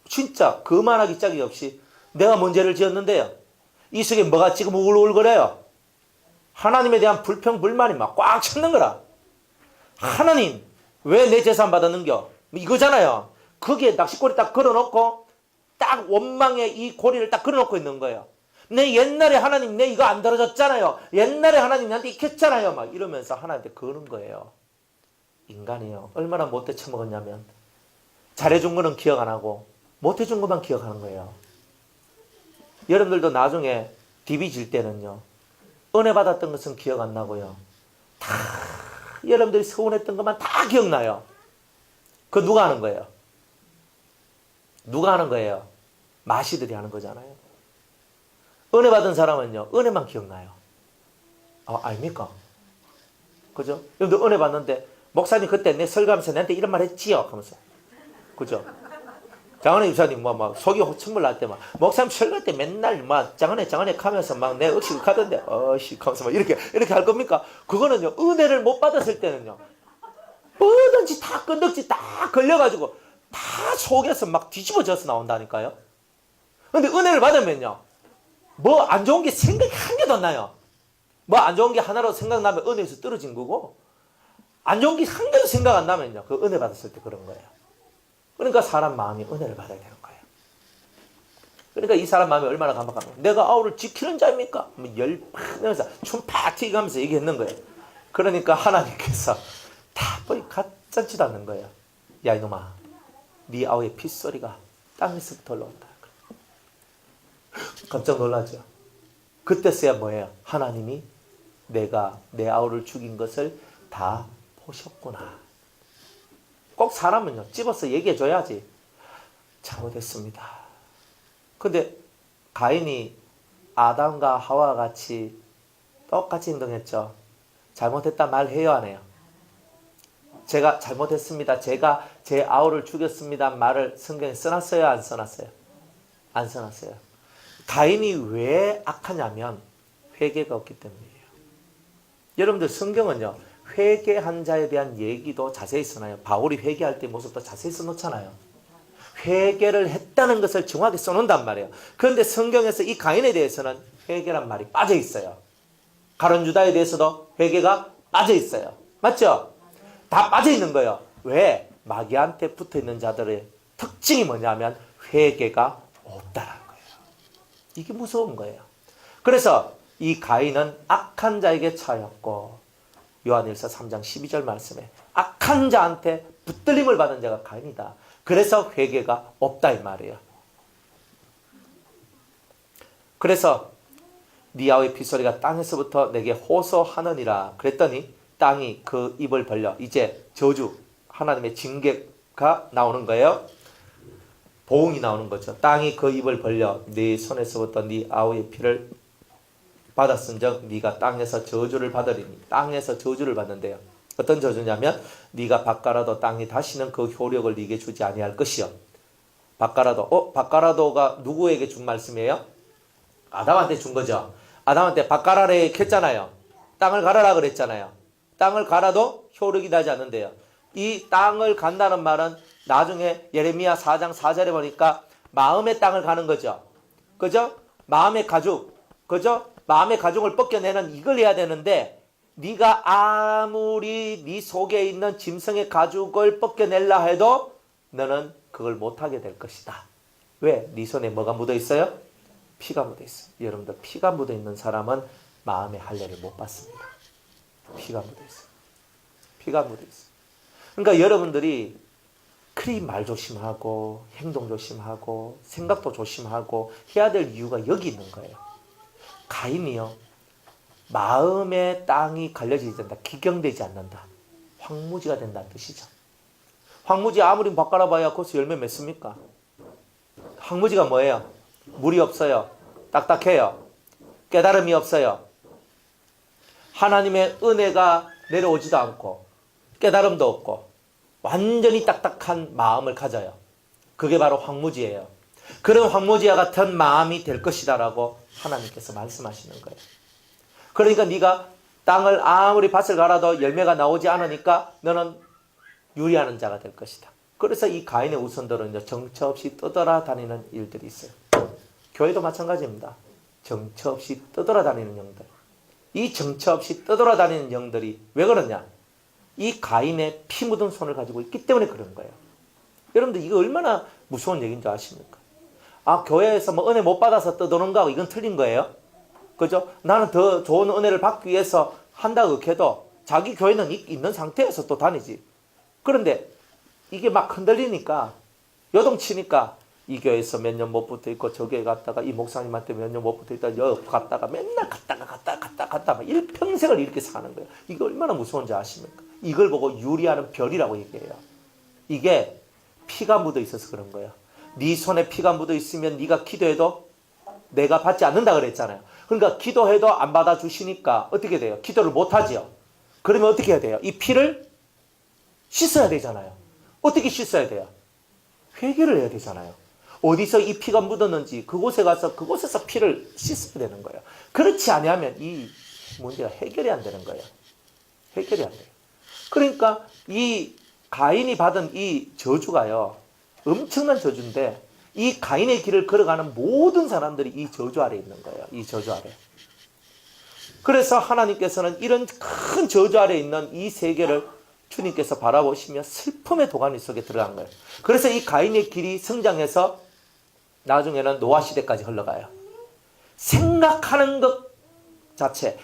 진짜 그만하기 짝이 없이 내가 뭔 죄를 지었는데요? 이 속에 뭐가 지금 울울거려요? 하나님에 대한 불평, 불만이 막 꽉 찼는 거라. 하나님, 왜 내 재산 받았는겨? 이거잖아요. 거기에 낚시꼬리 딱 걸어놓고, 딱 원망에 이 고리를 딱 걸어놓고 있는 거예요. 내 옛날에 하나님, 내 이거 안 들어줬잖아요. 옛날에 하나님 나한테 익혔잖아요. 막 이러면서 하나님한테 거는 거예요. 인간이요, 얼마나 못돼 처먹었냐면, 잘해준 거는 기억 안 하고, 못해준 것만 기억하는 거예요. 여러분들도 나중에 디비 질 때는요, 은혜 받았던 것은 기억 안 나고요. 다 여러분들이 서운했던 것만 다 기억나요. 그거 누가 하는 거예요? 누가 하는 거예요? 마시들이 하는 거잖아요. 은혜 받은 사람은요, 은혜만 기억나요. 아닙니까? 그죠? 여러분들 은혜 받는데, 목사님 그때 내 설교하면서 나한테 이런 말 했지요? 하면서. 그죠? 장은혜 집사님, 속이 호천물 날 때, 목사님 설교 때 맨날, 장은혜 하면서 내 억식 하던데, 하면서 이렇게 할 겁니까? 그거는요, 은혜를 못 받았을 때는요, 뭐든지 다 끈덕지 다 걸려가지고, 다 속에서 막 뒤집어져서 나온다니까요? 근데 은혜를 받으면요, 뭐 안 좋은 게 생각이 한 개도 안 나요. 뭐 안 좋은 게 하나라도 생각나면 은혜에서 떨어진 거고, 안 좋은 게 한 개도 생각 안 나면요, 그 은혜 받았을 때 그런 거예요. 그러니까 사람 마음이 은혜를 받아야 되는 거예요. 그러니까 이 사람 마음이 얼마나 감박합니까? 내가 아우를 지키는 자입니까? 열팍 내면서 춤팍 튀기면서 얘기했는 거예요. 그러니까 하나님께서 다 거의 가짜지도 않는 거예요. 야 이놈아, 네 아우의 핏소리가 땅에서부터 올라온다. 깜짝 놀라죠. 그때서야 뭐예요? 하나님이 내가 내 아우를 죽인 것을 다 보셨구나. 꼭 사람은요 집어서 얘기해 줘야지. 잘못했습니다. 근데 가인이 아담과 하와와 같이 똑같이 행동했죠. 잘못했다 말해요 안 해요? 제가 잘못했습니다. 제가 제 아우를 죽였습니다. 말을 성경에 써놨어요 안 써놨어요? 안 써놨어요. 가인이 왜 악하냐면 회개가 없기 때문이에요. 여러분들 성경은요 회개한 자에 대한 얘기도 자세히 써놔요. 바울이 회개할 때 모습도 자세히 써놓잖아요. 회개를 했다는 것을 정확히 써놓는단 말이에요. 그런데 성경에서 이 가인에 대해서는 회개란 말이 빠져 있어요. 가룟 유다에 대해서도 회개가 빠져 있어요. 맞죠? 다 빠져 있는 거예요. 왜? 마귀한테 붙어 있는 자들의 특징이 뭐냐면 회개가 없다라는 거예요. 이게 무서운 거예요. 그래서 이 가인은 악한 자에게 처하였고 요한일서 3장 12절 말씀에 악한 자한테 붙들림을 받은 자가 가인이다. 그래서 회개가 없다 이 말이에요. 그래서 네 아우의 핏소리가 땅에서부터 내게 호소하느니라 그랬더니 땅이 그 입을 벌려 이제 저주 하나님의 징계가 나오는 거예요. 보응이 나오는 거죠. 땅이 그 입을 벌려 네 손에서부터 네 아우의 피를 받았은즉 네가 땅에서 저주를 받으리니. 땅에서 저주를 받는데요. 어떤 저주냐면 네가 밭가라도 땅이 다시는 그 효력을 네게 주지 아니할 것이요. 밭가라도. 밭가라도가 누구에게 준 말씀이에요? 아담한테 준 거죠. 아담한테 밭가라를 켰잖아요. 땅을 갈아라 그랬잖아요. 땅을 갈아도 효력이 나지 않는데요. 이 땅을 간다는 말은 나중에 예레미야 4장 4절에 보니까 마음의 땅을 가는 거죠. 그죠? 마음의 가죽. 그죠? 마음의 가죽을 벗겨내는 이걸 해야 되는데 네가 아무리 네 속에 있는 짐승의 가죽을 벗겨내려 해도 너는 그걸 못하게 될 것이다. 왜? 네 손에 뭐가 묻어 있어요? 피가 묻어 있어요. 여러분들 피가 묻어 있는 사람은 마음의 할례를 못 받습니다. 피가 묻어 있어요. 피가 묻어 있어요. 그러니까 여러분들이 그리 말 조심하고 행동 조심하고 생각도 조심하고 해야 될 이유가 여기 있는 거예요. 가인이요. 마음의 땅이 갈려지지 않는다. 기경되지 않는다. 황무지가 된다는 뜻이죠. 황무지 아무리 바꿔봐야 거기서 열매 맺습니까? 황무지가 뭐예요? 물이 없어요. 딱딱해요. 깨달음이 없어요. 하나님의 은혜가 내려오지도 않고 깨달음도 없고 완전히 딱딱한 마음을 가져요. 그게 바로 황무지예요. 그런 황무지와 같은 마음이 될 것이다라고 하나님께서 말씀하시는 거예요. 그러니까 네가 땅을 아무리 밭을 갈아도 열매가 나오지 않으니까 너는 유리하는 자가 될 것이다. 그래서 이 가인의 후손들은 정처 없이 떠돌아다니는 일들이 있어요. 교회도 마찬가지입니다. 정처 없이 떠돌아다니는 영들. 이 정처 없이 떠돌아다니는 영들이 왜 그러냐? 이 가인의 피 묻은 손을 가지고 있기 때문에 그런 거예요. 여러분들 이거 얼마나 무서운 얘기인 줄 아십니까? 교회에서 뭐 은혜 못 받아서 떠도는 거하고 이건 틀린 거예요. 그죠? 나는 더 좋은 은혜를 받기 위해서 한다고 해도 자기 교회는 있는 상태에서 또 다니지. 그런데 이게 막 흔들리니까 요동치니까 이 교회에서 몇 년 못 붙어 있고 저 교회 갔다가 이 목사님한테 몇 년 못 붙어 있다가 여기 갔다가 맨날 갔다가 막 일평생을 이렇게 사는 거예요. 이게 얼마나 무서운지 아십니까? 이걸 보고 유리하는 별이라고 얘기해요. 이게 피가 묻어 있어서 그런 거예요. 네 손에 피가 묻어 있으면 네가 기도해도 내가 받지 않는다 그랬잖아요. 그러니까 기도해도 안 받아주시니까 어떻게 돼요? 기도를 못하지요. 그러면 어떻게 해야 돼요? 이 피를 씻어야 되잖아요. 어떻게 씻어야 돼요? 회개를 해야 되잖아요. 어디서 이 피가 묻었는지 그곳에 가서 그곳에서 피를 씻어야 되는 거예요. 그렇지 않으면 이 문제가 해결이 안 되는 거예요. 해결이 안 돼요. 그러니까 이 가인이 받은 이 저주가요. 엄청난 저주인데 이 가인의 길을 걸어가는 모든 사람들이 이 저주 아래 있는 거예요. 이 저주 아래. 그래서 하나님께서는 이런 큰 저주 아래 있는 이 세계를 주님께서 바라보시며 슬픔의 도가니 속에 들어간 거예요. 그래서 이 가인의 길이 성장해서 나중에는 노아 시대까지 흘러가요. 생각하는 것 자체,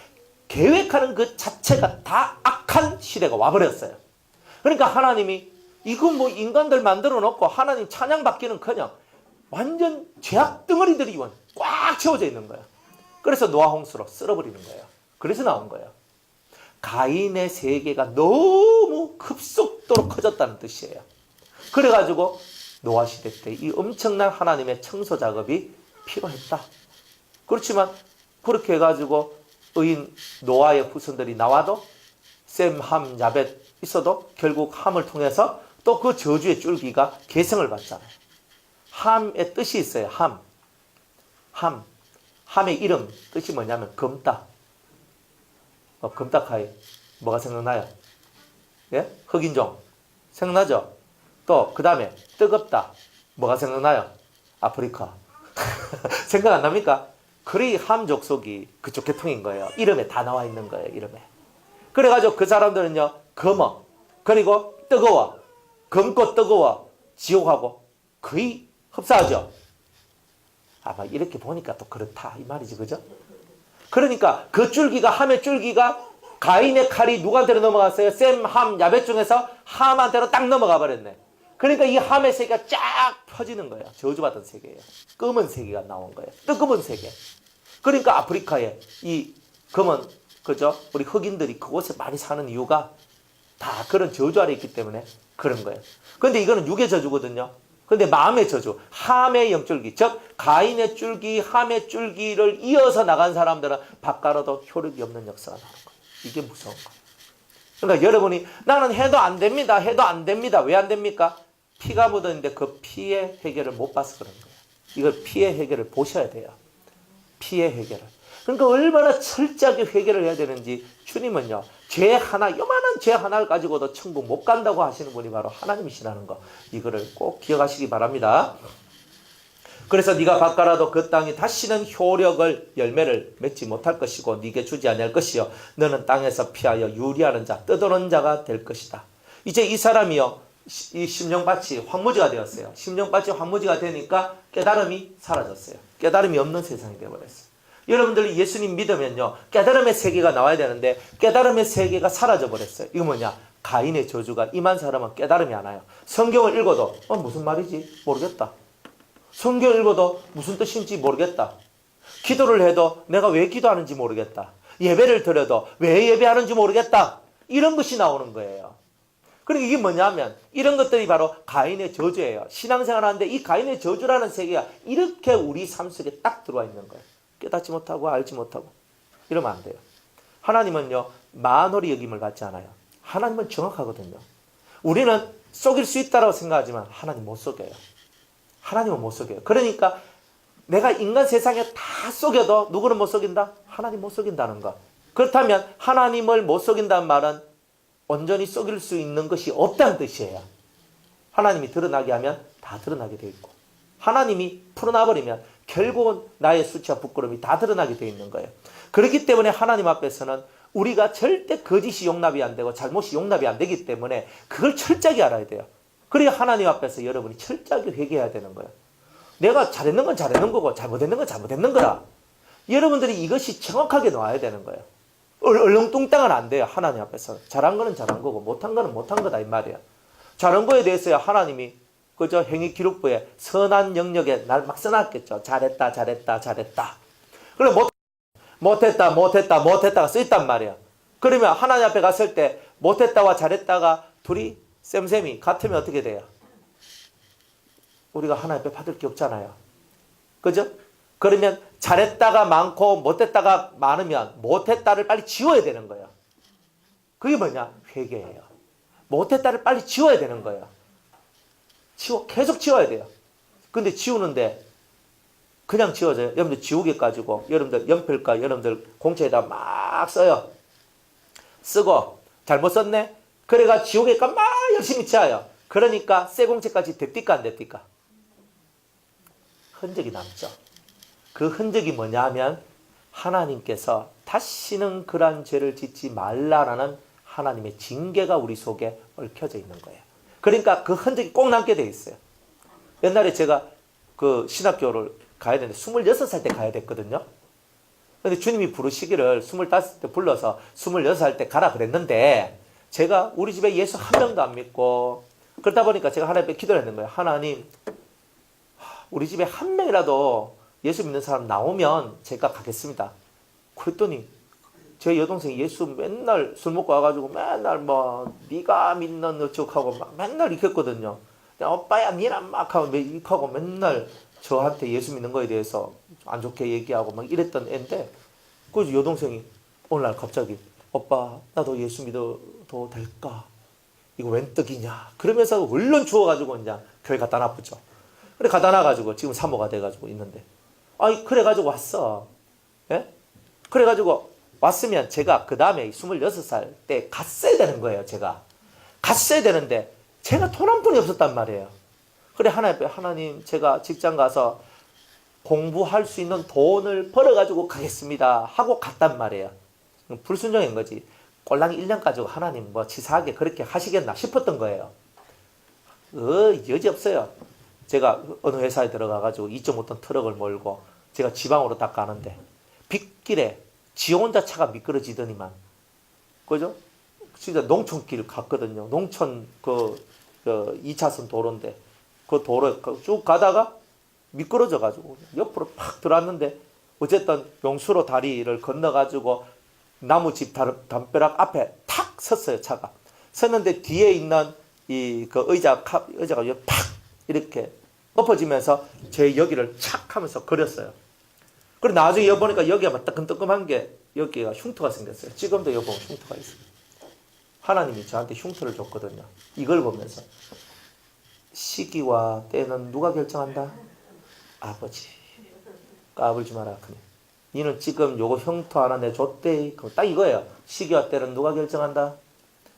계획하는 것 자체가 다 악한 시대가 와버렸어요. 그러니까 하나님이 이거 뭐 인간들 만들어 놓고 하나님 찬양 받기는커녕 완전 죄악 덩어리들이 꽉 채워져 있는 거예요. 그래서 노아 홍수로 쓸어버리는 거예요. 그래서 나온 거예요. 가인의 세계가 너무 급속도로 커졌다는 뜻이에요. 그래가지고 노아 시대 때 이 엄청난 하나님의 청소 작업이 필요했다. 그렇지만 그렇게 해가지고 의인 노아의 후손들이 나와도 셈, 함, 야벳 있어도 결국 함을 통해서 또 그 저주의 줄기가 계승을 받잖아요. 함의 뜻이 있어요. 함의 이름 뜻이 뭐냐면 검다. 검다카이 뭐가 생각나요? 예? 흑인종 생각나죠? 또 그 다음에 뜨겁다 뭐가 생각나요? 아프리카 생각 안 납니까? 그리 함 족속이 그쪽 계통인 거예요. 이름에 다 나와 있는 거예요. 이름에. 그래가지고 그 사람들은요 검어 그리고 뜨거워 검고 뜨거워 지옥하고 거의 흡사하죠. 아마 이렇게 보니까 또 그렇다 이 말이지, 그죠? 그러니까 그 줄기가 함의 줄기가 가인의 칼이 누구한테로 넘어갔어요? 셈, 함, 야벳 중에서 함한테로 딱 넘어가 버렸네. 그러니까 이 함의 세계가 쫙 퍼지는 거예요. 저주받은 세계예요. 검은 세계가 나온 거예요. 뜨거운 세계. 그러니까 아프리카에 이 검은 그죠? 우리 흑인들이 그곳에 많이 사는 이유가 다 그런 저주 아래 있기 때문에 그런 거예요. 근데 이거는 육의 저주거든요. 근데 마음의 저주, 함의 영줄기, 즉 가인의 줄기, 함의 줄기를 이어서 나간 사람들은 바깥으로도 효력이 없는 역사가 나는 거예요. 이게 무서운 거예요. 그러니까 여러분이 나는 해도 안 됩니다. 해도 안 됩니다. 왜 안 됩니까? 피가 묻었는데 그 피의 해결을 못 봐서 그런 거예요. 이걸 피의 해결을 보셔야 돼요. 피의 해결을. 그러니까 얼마나 철저하게 해결을 해야 되는지 주님은요. 죄 하나, 요만한 죄 하나를 가지고도 천국 못 간다고 하시는 분이 바로 하나님이시라는 거. 이거를 꼭 기억하시기 바랍니다. 그래서 네가 바꿔라도 그 땅이 다시는 효력을 열매를 맺지 못할 것이고 네게 주지 아니할 것이요 너는 땅에서 피하여 유리하는 자 떠도는 자가 될 것이다. 이제 이 사람이요 이 심령밭이 황무지가 되었어요. 심령밭이 황무지가 되니까 깨달음이 사라졌어요. 깨달음이 없는 세상이 되어버렸어요. 여러분들이 예수님 믿으면요 깨달음의 세계가 나와야 되는데 깨달음의 세계가 사라져 버렸어요. 이거 뭐냐? 가인의 저주가 임한 사람은 깨달음이 안 와요. 성경을 읽어도 무슨 말이지 모르겠다. 성경을 읽어도 무슨 뜻인지 모르겠다. 기도를 해도 내가 왜 기도하는지 모르겠다. 예배를 드려도 왜 예배하는지 모르겠다. 이런 것이 나오는 거예요. 그러니까 이게 뭐냐면 이런 것들이 바로 가인의 저주예요. 신앙생활 하는데 이 가인의 저주라는 세계가 이렇게 우리 삶 속에 딱 들어와 있는 거예요. 깨닫지 못하고 알지 못하고 이러면 안 돼요. 하나님은요 만홀히 여김을 받지 않아요. 하나님은 정확하거든요. 우리는 속일 수 있다고 생각하지만 하나님 못 속여요. 하나님은 못 속여요. 그러니까 내가 인간 세상에 다 속여도 누구는 못 속인다? 하나님 못 속인다는 거. 그렇다면 하나님을 못 속인다는 말은 온전히 속일 수 있는 것이 없다는 뜻이에요. 하나님이 드러나게 하면 다 드러나게 돼 있고 하나님이 풀어놔버리면 결국은 나의 수치와 부끄러움이 다 드러나게 돼 있는 거예요. 그렇기 때문에 하나님 앞에서는 우리가 절대 거짓이 용납이 안 되고 잘못이 용납이 안 되기 때문에 그걸 철저하게 알아야 돼요. 그래야 하나님 앞에서 여러분이 철저하게 회개해야 되는 거예요. 내가 잘했는 건 잘했는 거고 잘못했는 건 잘못했는 거라. 여러분들이 이것이 정확하게 놓아야 되는 거예요. 얼렁뚱땅은 안 돼요. 하나님 앞에서. 잘한 거는 잘한 거고 못한 거는 못한 거다 이 말이에요. 잘한 거에 대해서야 하나님이 그저 행위기록부에 선한 영역에 날 막 써놨겠죠. 잘했다 잘했다 잘했다. 그래 못했다가 써있단 말이야. 그러면 하나님 앞에 갔을 때 못했다와 잘했다가 둘이 쌤쌤이 같으면 어떻게 돼요? 우리가 하나님 앞에 받을 게 없잖아요. 그죠? 그러면 잘했다가 많고 못했다가 많으면 못했다를 빨리 지워야 되는 거예요. 그게 뭐냐? 회개예요. 못했다를 빨리 지워야 되는 거예요. 계속 지워야 돼요. 근데 지우는데 그냥 지워져요. 여러분들 지우개 가지고 여러분들 연필과 여러분들 공책에다 막 써요. 쓰고 잘못 썼네? 그래가 지우개가 막 열심히 치어요. 그러니까 새 공책까지 됐디까 안 됐디까? 흔적이 남죠. 그 흔적이 뭐냐 하면 하나님께서 다시는 그러한 죄를 짓지 말라라는 하나님의 징계가 우리 속에 얽혀져 있는 거예요. 그러니까 그 흔적이 꼭 남게 돼 있어요. 옛날에 제가 그 신학교를 가야 되는데 26살 때 가야 됐거든요. 근데 주님이 부르시기를 25때 불러서 26살 때 가라 그랬는데 제가 우리 집에 예수 한 명도 안 믿고 그러다 보니까 제가 하나님께 기도를 했는 거예요. 하나님, 우리 집에 한 명이라도 예수 믿는 사람 나오면 제가 가겠습니다. 그랬더니 제 여동생이 예수 맨날 술 먹고 와가지고 맨날 뭐 네가 믿는 어쩌고 막 맨날 이렇게 했거든요. 오빠야 니란 막 하고 이렇게 하고 맨날 저한테 예수 믿는 거에 대해서 안 좋게 얘기하고 막 이랬던 애인데 그 여동생이 오늘날 갑자기 오빠 나도 예수 믿어도 될까? 이거 웬 떡이냐? 그러면서 얼른 주워가지고 이제 교회 갖다 놔붙죠. 그래 갖다 놔가지고 지금 사모가 돼가지고 있는데 아이 그래가지고 왔어. 예? 그래가지고 왔으면 제가 그 다음에 26살 때 갔어야 되는 거예요. 제가 갔어야 되는데 제가 돈 한 푼이 없었단 말이에요. 그래 하나님 제가 직장 가서 공부할 수 있는 돈을 벌어가지고 가겠습니다 하고 갔단 말이에요. 불순종인 거지. 꼴랑 1년 가지고 하나님 뭐 치사하게 그렇게 하시겠나 싶었던 거예요. 여지 없어요. 제가 어느 회사에 들어가가지고 2.5톤 트럭을 몰고 제가 지방으로 딱 가는데 빗길에 지 혼자 차가 미끄러지더니만 그죠? 진짜 농촌길 갔거든요. 농촌 그 2차선 도로인데 그 도로 쭉 가다가 미끄러져가지고 옆으로 팍 들어왔는데 어쨌든 용수로 다리를 건너가지고 나무집 담벼락 앞에 탁 섰어요. 차가 섰는데 뒤에 있는 이 그 의자가 팍 이렇게 엎어지면서 제 여기를 착 하면서 그렸어요. 그리고 나중에 여보니까 여기가 막 뜨끔뜨끔한 게 여기가 흉터가 생겼어요. 지금도 여보 흉터가 있어요. 하나님이 저한테 흉터를 줬거든요. 이걸 보면서 시기와 때는 누가 결정한다? 아버지. 까불지 마라. 그냥. 니는 지금 요거 흉터 하나 내줬대. 딱 이거예요. 시기와 때는 누가 결정한다?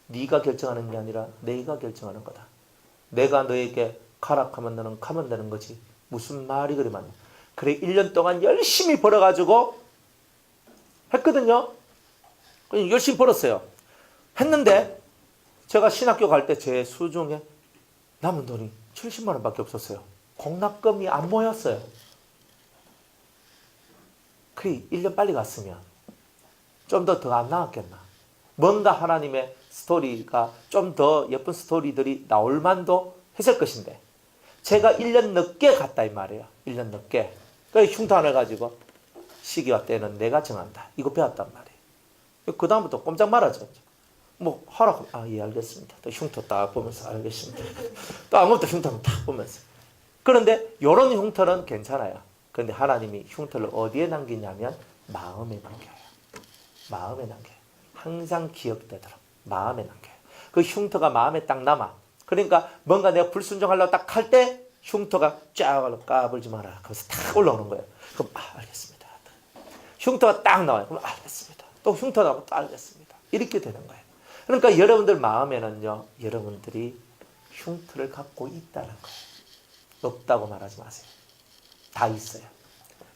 네가 결정하는 게 아니라 내가 결정하는 거다. 내가 너에게 가라 하면 너는 가면 되는 거지. 무슨 말이 그리 많냐. 그래 1년 동안 열심히 벌어가지고 했거든요. 열심히 벌었어요. 했는데 제가 신학교 갈 때 제 수중에 남은 돈이 70만 원밖에 없었어요. 공납금이 안 모였어요. 그래 1년 빨리 갔으면 좀 더 안 나왔겠나. 뭔가 하나님의 스토리가 좀 더 예쁜 스토리들이 나올 만도 했을 것인데 제가 1년 늦게 갔다 이 말이에요. 1년 늦게. 그래서 흉터 하나 가지고 시기와 때는 내가 정한다. 이거 배웠단 말이에요. 그 다음부터 꼼짝 말아줘. 뭐 하라고. 예 알겠습니다. 또 흉터 딱 보면서 알겠습니다. 또 아무것도 흉터는 딱 보면서. 그런데 이런 흉터는 괜찮아요. 그런데 하나님이 흉터를 어디에 남기냐면 마음에 남겨요. 마음에 남겨요. 항상 기억되도록 마음에 남겨요. 그 흉터가 마음에 딱 남아. 그러니까 뭔가 내가 불순종하려고 딱 할 때 흉터가 쫙 까불지 마라. 그래서 탁 올라오는 거예요. 그럼 알겠습니다. 흉터가 딱 나와요. 그럼 알겠습니다. 또 흉터 나오면 또 알겠습니다. 이렇게 되는 거예요. 그러니까 여러분들 마음에는요. 여러분들이 흉터를 갖고 있다는 거예요. 없다고 말하지 마세요. 다 있어요.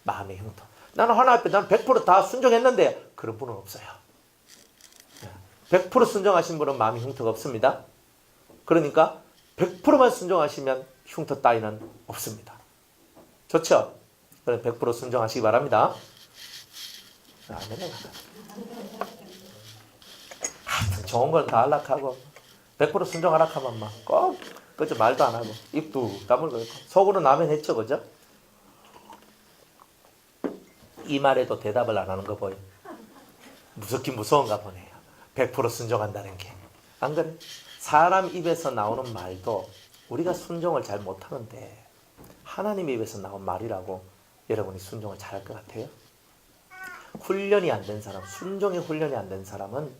마음의 흉터. 나는 하나 앞에 난 100% 다 순종했는데 그런 분은 없어요. 100% 순종하신 분은 마음의 흉터가 없습니다. 그러니까 100%만 순종하시면 흉터 따위는 없습니다. 좋죠? 그럼 100% 순종하시기 바랍니다. 좋은 건 다 안락하고 100% 순종하라 하면 막 꼭 그저 말도 안 하고 입도 다물고 속으로 나면 했죠, 그죠? 이 말에도 대답을 안 하는 거 보여. 무섭긴 무서운가 보네요. 100% 순종한다는 게. 안 그래? 사람 입에서 나오는 말도 우리가 순종을 잘 못하는데 하나님 입에서 나온 말이라고 여러분이 순종을 잘할 것 같아요? 훈련이 안 된 사람, 순종의 훈련이 안 된 사람은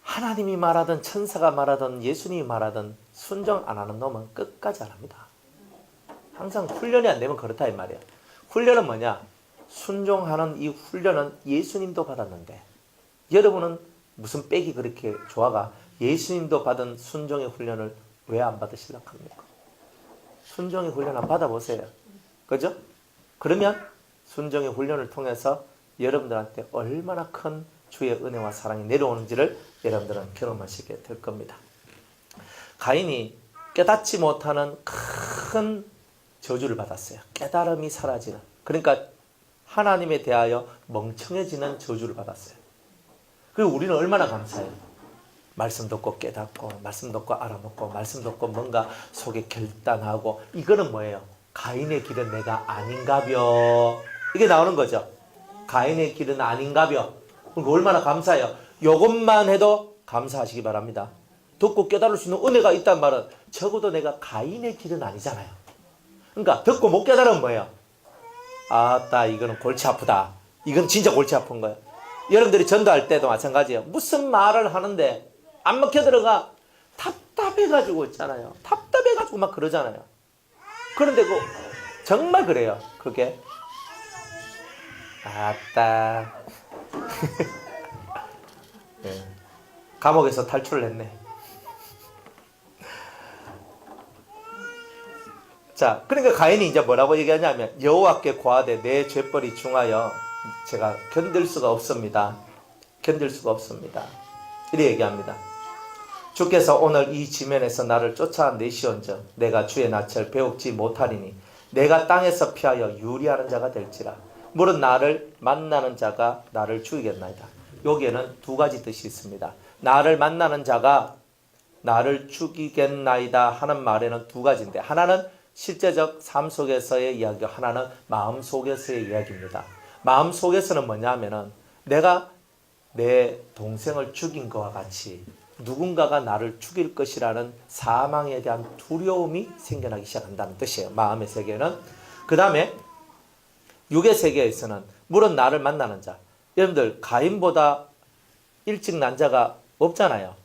하나님이 말하든 천사가 말하든 예수님이 말하든 순종 안 하는 놈은 끝까지 안 합니다. 항상 훈련이 안 되면 그렇다 이 말이야. 훈련은 뭐냐? 순종하는 이 훈련은 예수님도 받았는데 여러분은 무슨 빽이 그렇게 좋아가 예수님도 받은 순종의 훈련을 왜 안 받으시려고 합니까? 순종의 훈련 한번 받아보세요. 그죠? 그러면 순종의 훈련을 통해서 여러분들한테 얼마나 큰 주의 은혜와 사랑이 내려오는지를 여러분들은 경험하시게 될 겁니다. 가인이 깨닫지 못하는 큰 저주를 받았어요. 깨달음이 사라지는. 그러니까 하나님에 대하여 멍청해지는 저주를 받았어요. 그리고 우리는 얼마나 감사해요. 말씀 듣고 깨닫고 말씀 듣고 알아먹고 말씀 듣고 뭔가 속에 결단하고. 이거는 뭐예요? 가인의 길은 내가 아닌가벼. 이게 나오는 거죠. 가인의 길은 아닌가벼. 그럼 얼마나 감사해요. 이것만 해도 감사하시기 바랍니다. 듣고 깨달을 수 있는 은혜가 있단 말은 적어도 내가 가인의 길은 아니잖아요. 그러니까 듣고 못 깨달으면 뭐예요? 아따, 이거는 골치 아프다. 이건 진짜 골치 아픈 거예요. 여러분들이 전도할 때도 마찬가지예요. 무슨 말을 하는데 안 먹혀 들어가. 답답해가지고 있잖아요. 답답해가지고 막 그러잖아요. 그런데 정말 그래요. 그게 아따 네. 감옥에서 탈출을 했네. 자, 그러니까 가인이 이제 뭐라고 얘기하냐면 여호와께 고하되 내 죄벌이 중하여 제가 견딜 수가 없습니다. 견딜 수가 없습니다. 이렇게 얘기합니다. 주께서 오늘 이 지면에서 나를 쫓아내시온즉 내가 주의 낯을 배웁지 못하리니 내가 땅에서 피하여 유리하는 자가 될지라. 물은 나를 만나는 자가 나를 죽이겠나이다. 여기에는 두 가지 뜻이 있습니다. 나를 만나는 자가 나를 죽이겠나이다 하는 말에는 두 가지인데, 하나는 실제적 삶 속에서의 이야기고 하나는 마음 속에서의 이야기입니다. 마음 속에서는 뭐냐면은 내가 내 동생을 죽인 것과 같이 누군가가 나를 죽일 것이라는 사망에 대한 두려움이 생겨나기 시작한다는 뜻이에요. 마음의 세계는. 그 다음에 육의 세계에서는 물은 나를 만나는 자. 여러분들 가인보다 일찍 난 자가 없잖아요.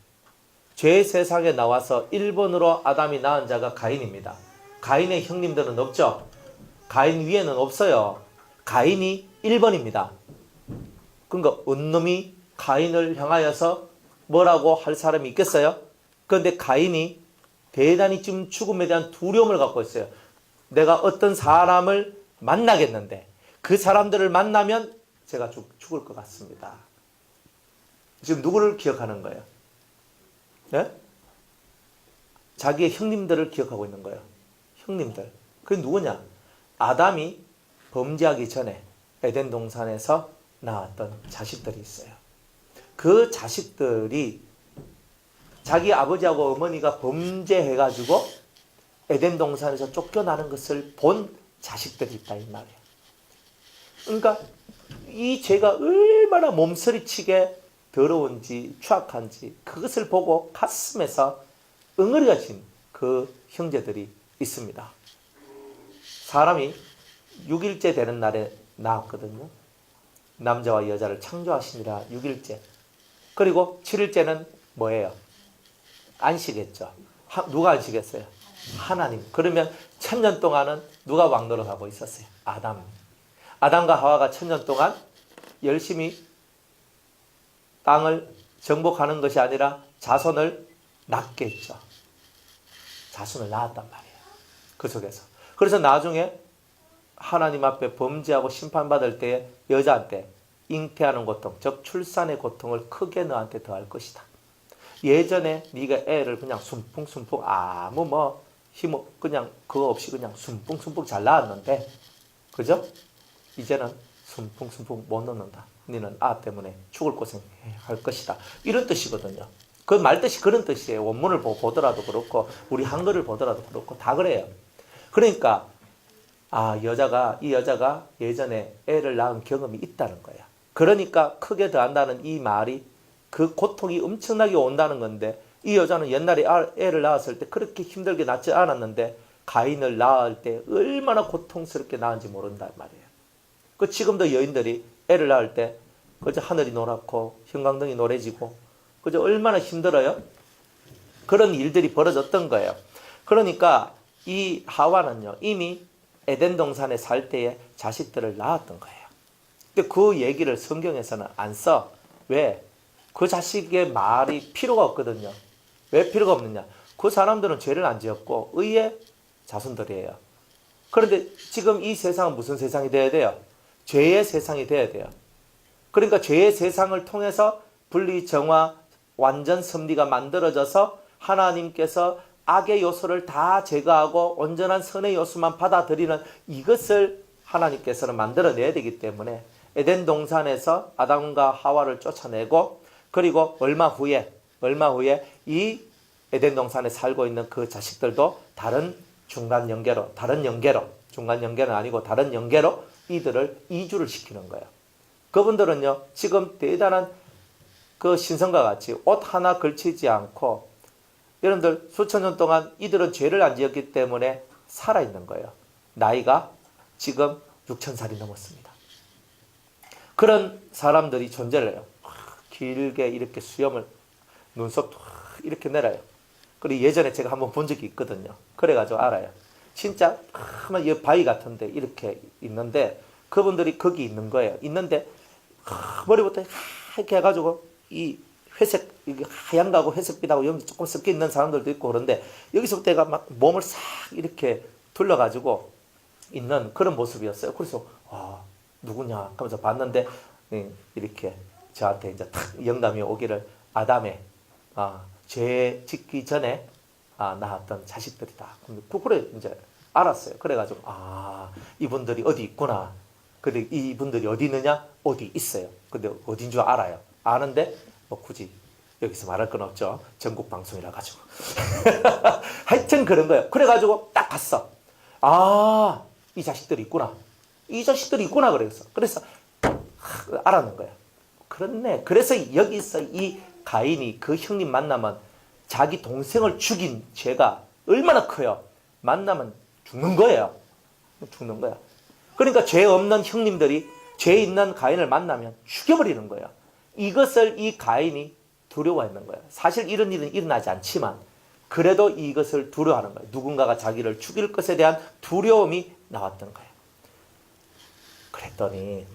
죄의 세상에 나와서 1번으로 아담이 낳은 자가 가인입니다. 가인의 형님들은 없죠. 가인 위에는 없어요. 가인이 1번입니다. 그러니까 은놈이 가인을 향하여서 뭐라고 할 사람이 있겠어요? 그런데 가인이 대단히 지금 죽음에 대한 두려움을 갖고 있어요. 내가 어떤 사람을 만나겠는데 그 사람들을 만나면 제가 죽을 것 같습니다. 지금 누구를 기억하는 거예요? 네? 자기의 형님들을 기억하고 있는 거예요. 형님들. 그게 누구냐? 아담이 범죄하기 전에 에덴 동산에서 낳았던 자식들이 있어요. 그 자식들이 자기 아버지하고 어머니가 범죄해가지고 에덴 동산에서 쫓겨나는 것을 본 자식들이 있다 이 말이에요. 그러니까 이 죄가 얼마나 몸서리치게 더러운지 추악한지 그것을 보고 가슴에서 응어리가 진 그 형제들이 있습니다. 사람이 6일째 되는 날에 낳았거든요. 남자와 여자를 창조하시니라 6일째. 그리고 7일째는 뭐예요? 안식했죠. 누가 안식했어요? 하나님. 그러면 1000년 동안은 누가 왕노릇하고 있었어요? 아담. 아담과 하와가 1000년 동안 열심히 땅을 정복하는 것이 아니라 자손을 낳게 했죠. 자손을 낳았단 말이에요. 그 속에서. 그래서 나중에 하나님 앞에 범죄하고 심판받을 때에 여자한테 잉태하는 고통, 즉 출산의 고통을 크게 너한테 더할 것이다. 예전에 네가 애를 그냥 숨풍숨풍 아무 힘 그냥 그거 없이 그냥 숨풍숨풍 잘 낳았는데, 그죠? 이제는 숨풍숨풍 못 넣는다. 너는 아 때문에 죽을 고생할 것이다. 이런 뜻이거든요. 그 말뜻이 그런 뜻이에요. 원문을 보더라도 그렇고 우리 한글을 보더라도 그렇고 다 그래요. 그러니까 이 여자가 예전에 애를 낳은 경험이 있다는 거야. 그러니까 크게 더한다는 이 말이 그 고통이 엄청나게 온다는 건데, 이 여자는 옛날에 애를 낳았을 때 그렇게 힘들게 낳지 않았는데 가인을 낳을 때 얼마나 고통스럽게 낳은지 모른단 말이에요. 그 지금도 여인들이 애를 낳을 때 그저 하늘이 노랗고 형광등이 노래지고 그저 얼마나 힘들어요? 그런 일들이 벌어졌던 거예요. 그러니까 이 하와는요 이미 에덴 동산에 살 때에 자식들을 낳았던 거예요. 근데 그 얘기를 성경에서는 안 써. 왜? 그 자식의 말이 필요가 없거든요. 왜 필요가 없느냐? 그 사람들은 죄를 안 지었고 의의 자손들이에요. 그런데 지금 이 세상은 무슨 세상이 되어야 돼요? 죄의 세상이 되어야 돼요. 그러니까 죄의 세상을 통해서 분리, 정화, 완전 섭리가 만들어져서 하나님께서 악의 요소를 다 제거하고 온전한 선의 요소만 받아들이는 이것을 하나님께서는 만들어내야 되기 때문에 에덴 동산에서 아담과 하와를 쫓아내고 그리고 얼마 후에 이 에덴 동산에 살고 있는 그 자식들도 다른 중간 연계로 중간 연계는 아니고 다른 연계로 이들을 이주를 시키는 거예요. 그분들은요 지금 대단한 그 신성과 같이 옷 하나 걸치지 않고 여러분들 수천 년 동안 이들은 죄를 안 지었기 때문에 살아있는 거예요. 나이가 지금 6,000살이 넘었습니다. 그런 사람들이 존재를 해요. 길게 이렇게 수염을 눈썹 이렇게 내려요. 그리고 예전에 제가 한번 본 적이 있거든요. 그래가지고 알아요. 진짜 이 바위 같은데 이렇게 있는데 그분들이 거기 있는 거예요. 있는데 머리부터 이렇게 해가지고 이 회색 하얀 거하고 회색빛하고 여기 조금 섞여 있는 사람들도 있고 그런데 여기서부터 얘가 막 몸을 싹 이렇게 둘러가지고 있는 그런 모습이었어요. 그래서 누구냐 하면서 봤는데 이렇게 저한테 이제 탁 영감이 오기를 아담의 죄 짓기 전에 낳았던 자식들이다. 그래 이제 알았어요. 그래가지고 이분들이 어디 있구나. 근데 이분들이 어디 있느냐? 어디 있어요. 근데 어딘 줄 알아요. 아는데 뭐 굳이 여기서 말할 건 없죠. 전국 방송이라 가지고. 하여튼 그런 거예요. 그래가지고 딱 봤어. 이 자식들이 있구나. 이 자식들이 있구나 그랬어. 그래서 알았는 거야. 그렇네. 그래서 여기서 이 가인이 그 형님 만나면 자기 동생을 죽인 죄가 얼마나 커요. 만나면 죽는 거예요. 죽는 거야. 그러니까 죄 없는 형님들이 죄 있는 가인을 만나면 죽여버리는 거예요. 이것을 이 가인이 두려워했는 거예요. 사실 이런 일은 일어나지 않지만 그래도 이것을 두려워하는 거예요. 누군가가 자기를 죽일 것에 대한 두려움이 나왔던 거예요. 그랬더니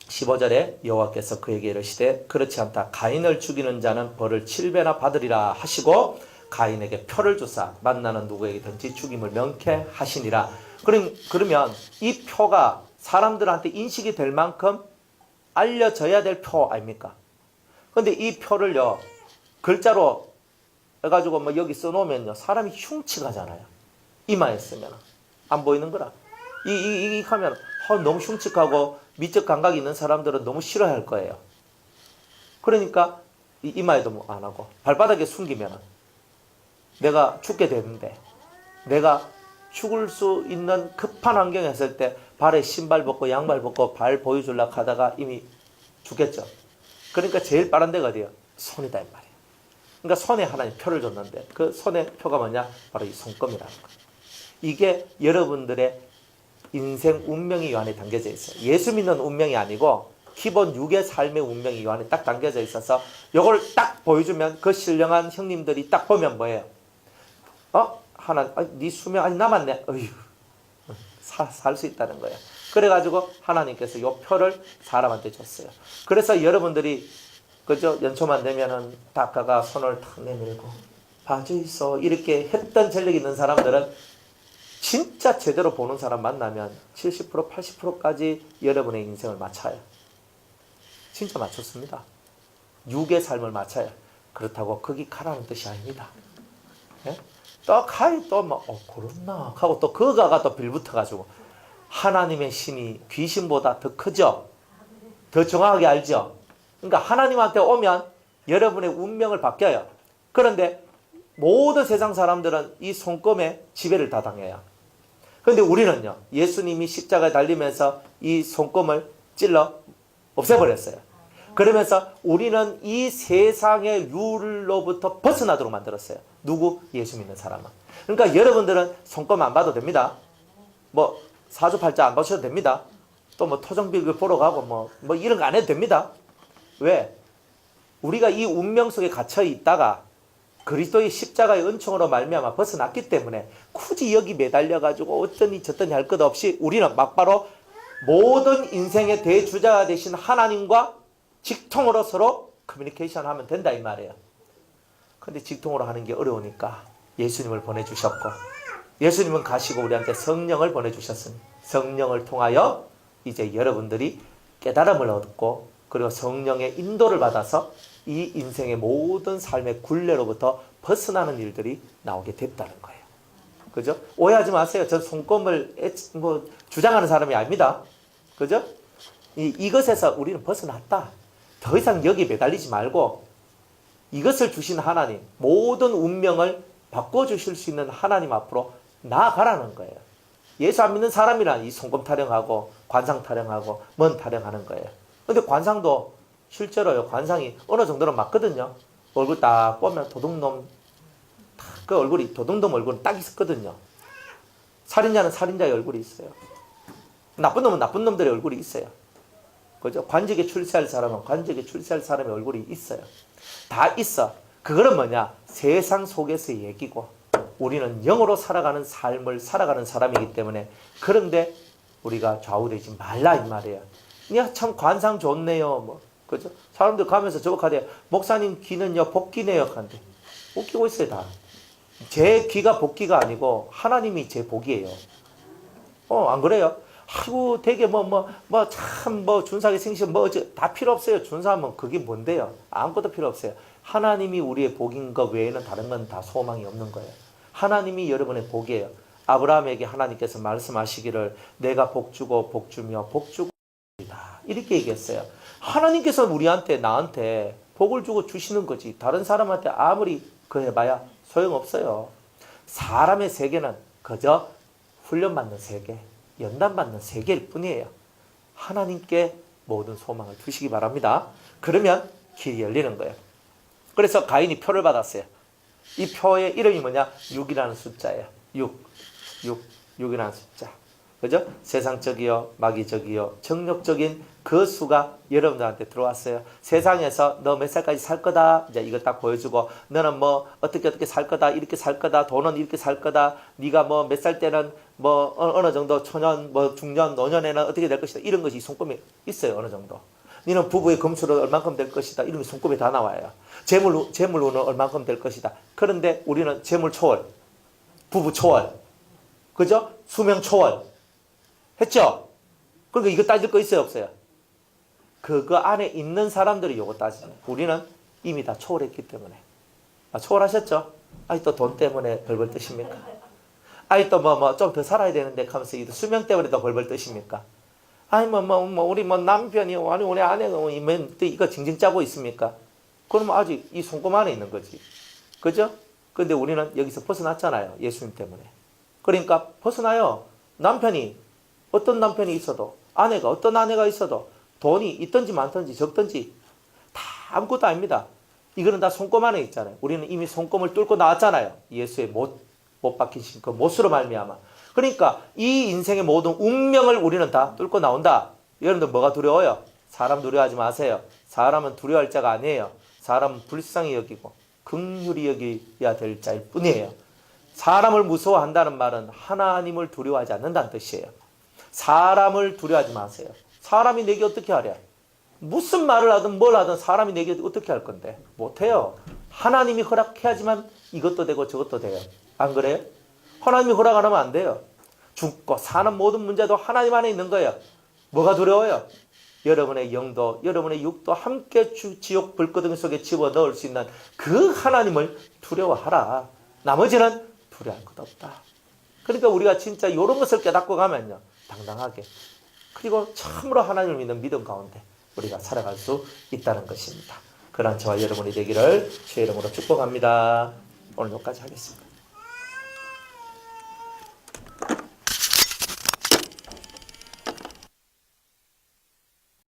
15절에 여호와께서 그에게 이르시되 그렇지 않다. 가인을 죽이는 자는 벌을 7배나 받으리라 하시고 가인에게 표를 주사 만나는 누구에게든지 죽임을 명케 하시니라. 그러면 이 표가 사람들한테 인식이 될 만큼 알려져야 될 표 아닙니까? 근데 이 표를요 글자로 해가지고 뭐 여기 써놓으면요 사람이 흉측하잖아요. 이마에 쓰면 안 보이는 거라. 이 하면 너무 흉측하고 미적 감각이 있는 사람들은 너무 싫어할 거예요. 그러니까 이마에도 뭐 안 하고 발바닥에 숨기면 내가 죽게 되는데 내가 죽을 수 있는 급한 환경에 있을 때 발에 신발 벗고 양말 벗고 발 보여주려고 하다가 이미 죽겠죠. 그러니까 제일 빠른 데가 어디예요? 손이다 이 말이에요. 그러니까 손에 하나님 표를 줬는데 그 손의 표가 뭐냐? 바로 이 손금이라는 거예요. 이게 여러분들의 인생 운명이 이 안에 담겨져 있어요. 예수 믿는 운명이 아니고 기본 육의 삶의 운명이 이 안에 딱 담겨져 있어서 이걸 딱 보여주면 그 신령한 형님들이 딱 보면 뭐예요? 네 수명 아니 남았네. 살 수 있다는 거예요. 그래가지고 하나님께서 이 표를 사람한테 줬어요. 그래서 여러분들이 그죠? 연초만 되면은 닦아가 손을 탁 내밀고 봐주 있어 이렇게 했던 전력이 있는 사람들은 진짜 제대로 보는 사람 만나면 70% 80%까지 여러분의 인생을 맞춰요. 진짜 맞췄습니다. 육의 삶을 맞춰요. 그렇다고 거기 가라는 뜻이 아닙니다. 예? 또 가이 또 뭐 그렇나 하고 또 그가가 또 빌붙어가지고 하나님의 신이 귀신보다 더 크죠. 더 정확하게 알죠. 그러니까 하나님한테 오면 여러분의 운명을 바뀌어요. 그런데 모든 세상 사람들은 이 손금에 지배를 다 당해요. 그런데 우리는요 예수님이 십자가에 달리면서 이 손금을 찔러 없애버렸어요. 그러면서 우리는 이 세상의 율로부터 벗어나도록 만들었어요. 누구? 예수 믿는 사람은. 그러니까 여러분들은 손금 안 봐도 됩니다. 뭐 사주팔자 안 보셔도 됩니다. 또 뭐 토종비글 보러 가고 뭐 이런 거 안 해도 됩니다. 왜? 우리가 이 운명 속에 갇혀 있다가 그리스도의 십자가의 은총으로 말미암아 벗어났기 때문에 굳이 여기 매달려 가지고 어떠니 저떠니 할 것 없이 우리는 막바로 모든 인생의 대주자가 되신 하나님과 직통으로 서로 커뮤니케이션 하면 된다 이 말이에요. 근데 직통으로 하는 게 어려우니까 예수님을 보내주셨고 예수님은 가시고 우리한테 성령을 보내주셨으니 성령을 통하여 이제 여러분들이 깨달음을 얻고 그리고 성령의 인도를 받아서 이 인생의 모든 삶의 굴레로부터 벗어나는 일들이 나오게 됐다는 거예요. 그죠? 오해하지 마세요. 저 손꼽을 주장하는 사람이 아닙니다. 그죠? 이것에서 우리는 벗어났다. 더 이상 여기 매달리지 말고 이것을 주신 하나님, 모든 운명을 바꿔주실 수 있는 하나님 앞으로 나아가라는 거예요. 예수 안 믿는 사람이란 이 손금 타령하고 관상 타령하고 뭔 타령하는 거예요. 근데 관상도 실제로요. 관상이 어느 정도는 맞거든요. 얼굴 딱 보면 도둑놈, 그 얼굴이 도둑놈 얼굴은 딱 있었거든요. 살인자는 살인자의 얼굴이 있어요. 나쁜 놈은 나쁜 놈들의 얼굴이 있어요. 그죠? 관직에 출세할 사람은 관직에 출세할 사람의 얼굴이 있어요. 다 있어. 그거는 뭐냐? 세상 속에서의 얘기고 우리는 영으로 살아가는 삶을 살아가는 사람이기 때문에 그런데 우리가 좌우되지 말라 이 말이에요. 야, 참 관상 좋네요. 뭐 그죠? 사람들 가면서 저거 하대 목사님 귀는요 복귀네요 한대. 웃기고 있어요 다. 제 귀가 복귀가 아니고 하나님이 제 복이에요. 안 그래요? 아이고 되게 참 준사기 생신 다 필요 없어요. 준사하면 그게 뭔데요? 아무것도 필요 없어요. 하나님이 우리의 복인 것 외에는 다른 건 다 소망이 없는 거예요. 하나님이 여러분의 복이에요. 아브라함에게 하나님께서 말씀하시기를 내가 복 주고 복 주며 복 주고 이렇게 얘기했어요. 하나님께서 우리한테 나한테 복을 주고 주시는 거지. 다른 사람한테 아무리 해봐야 소용없어요. 사람의 세계는 그저 훈련받는 세계, 연단받는 세계일 뿐이에요. 하나님께 모든 소망을 두시기 바랍니다. 그러면 길이 열리는 거예요. 그래서 가인이 표를 받았어요. 이 표의 이름이 뭐냐? 6이라는 숫자예요. 6이라는 숫자. 그죠? 세상적이요, 마귀적이요, 정력적인 그 수가 여러분들한테 들어왔어요. 세상에서 너 몇 살까지 살 거다. 이제 이거 딱 보여주고, 너는 어떻게 살 거다. 이렇게 살 거다. 돈은 이렇게 살 거다. 네가 몇 살 때는 어느 정도 초년, 중년, 노년에는 어떻게 될 것이다. 이런 것이 손금에 있어요. 어느 정도. 너는 부부의 금수로 얼만큼 될 것이다. 이런 게 손금에 다 나와요. 재물로는 얼만큼 될 것이다. 그런데 우리는 재물 초월, 부부 초월, 그죠? 수명 초월. 했죠? 그러니까 이거 따질 거 있어요, 없어요? 그거 안에 있는 사람들이 이거 따지는. 우리는 이미 다 초월했기 때문에. 초월하셨죠? 또 돈 때문에 벌벌 뜨십니까? 또 좀 더 살아야 되는데 하면서 수명 때문에 더 벌벌 뜨십니까? 우리 남편이, 우리 아내가 이거 징징 짜고 있습니까? 그러면 아직 이 손금 안에 있는 거지. 그죠? 근데 우리는 여기서 벗어났잖아요. 예수님 때문에. 그러니까 벗어나요. 어떤 남편이 있어도, 어떤 아내가 있어도, 돈이 있든지 많든지 적든지 다 아무것도 아닙니다. 이거는 다 손금 안에 있잖아요. 우리는 이미 손금을 뚫고 나왔잖아요. 예수의 못 박히신 그 못으로 말미암아. 그러니까 이 인생의 모든 운명을 우리는 다 뚫고 나온다. 여러분들 뭐가 두려워요? 사람 두려워하지 마세요. 사람은 두려워할 자가 아니에요. 사람은 불쌍히 여기고 긍휼히 여겨야 될 자일 뿐이에요. 사람을 무서워한다는 말은 하나님을 두려워하지 않는다는 뜻이에요. 사람을 두려워하지 마세요. 사람이 내게 어떻게 하랴? 무슨 말을 하든 뭘 하든 사람이 내게 어떻게 할 건데? 못해요. 하나님이 허락해야지만 이것도 되고 저것도 돼요. 안 그래요? 하나님이 허락 안 하면 안 돼요. 죽고 사는 모든 문제도 하나님 안에 있는 거예요. 뭐가 두려워요? 여러분의 영도 여러분의 육도 함께 지옥 불구덩이 속에 집어넣을 수 있는 그 하나님을 두려워하라. 나머지는 두려워할 것 없다. 그러니까 우리가 진짜 이런 것을 깨닫고 가면요. 당당하게 그리고 참으로 하나님을 믿는 믿음 가운데 우리가 살아갈 수 있다는 것입니다. 그러한 저와 여러분이 되기를 주의 이름으로 축복합니다. 오늘 여기까지 하겠습니다.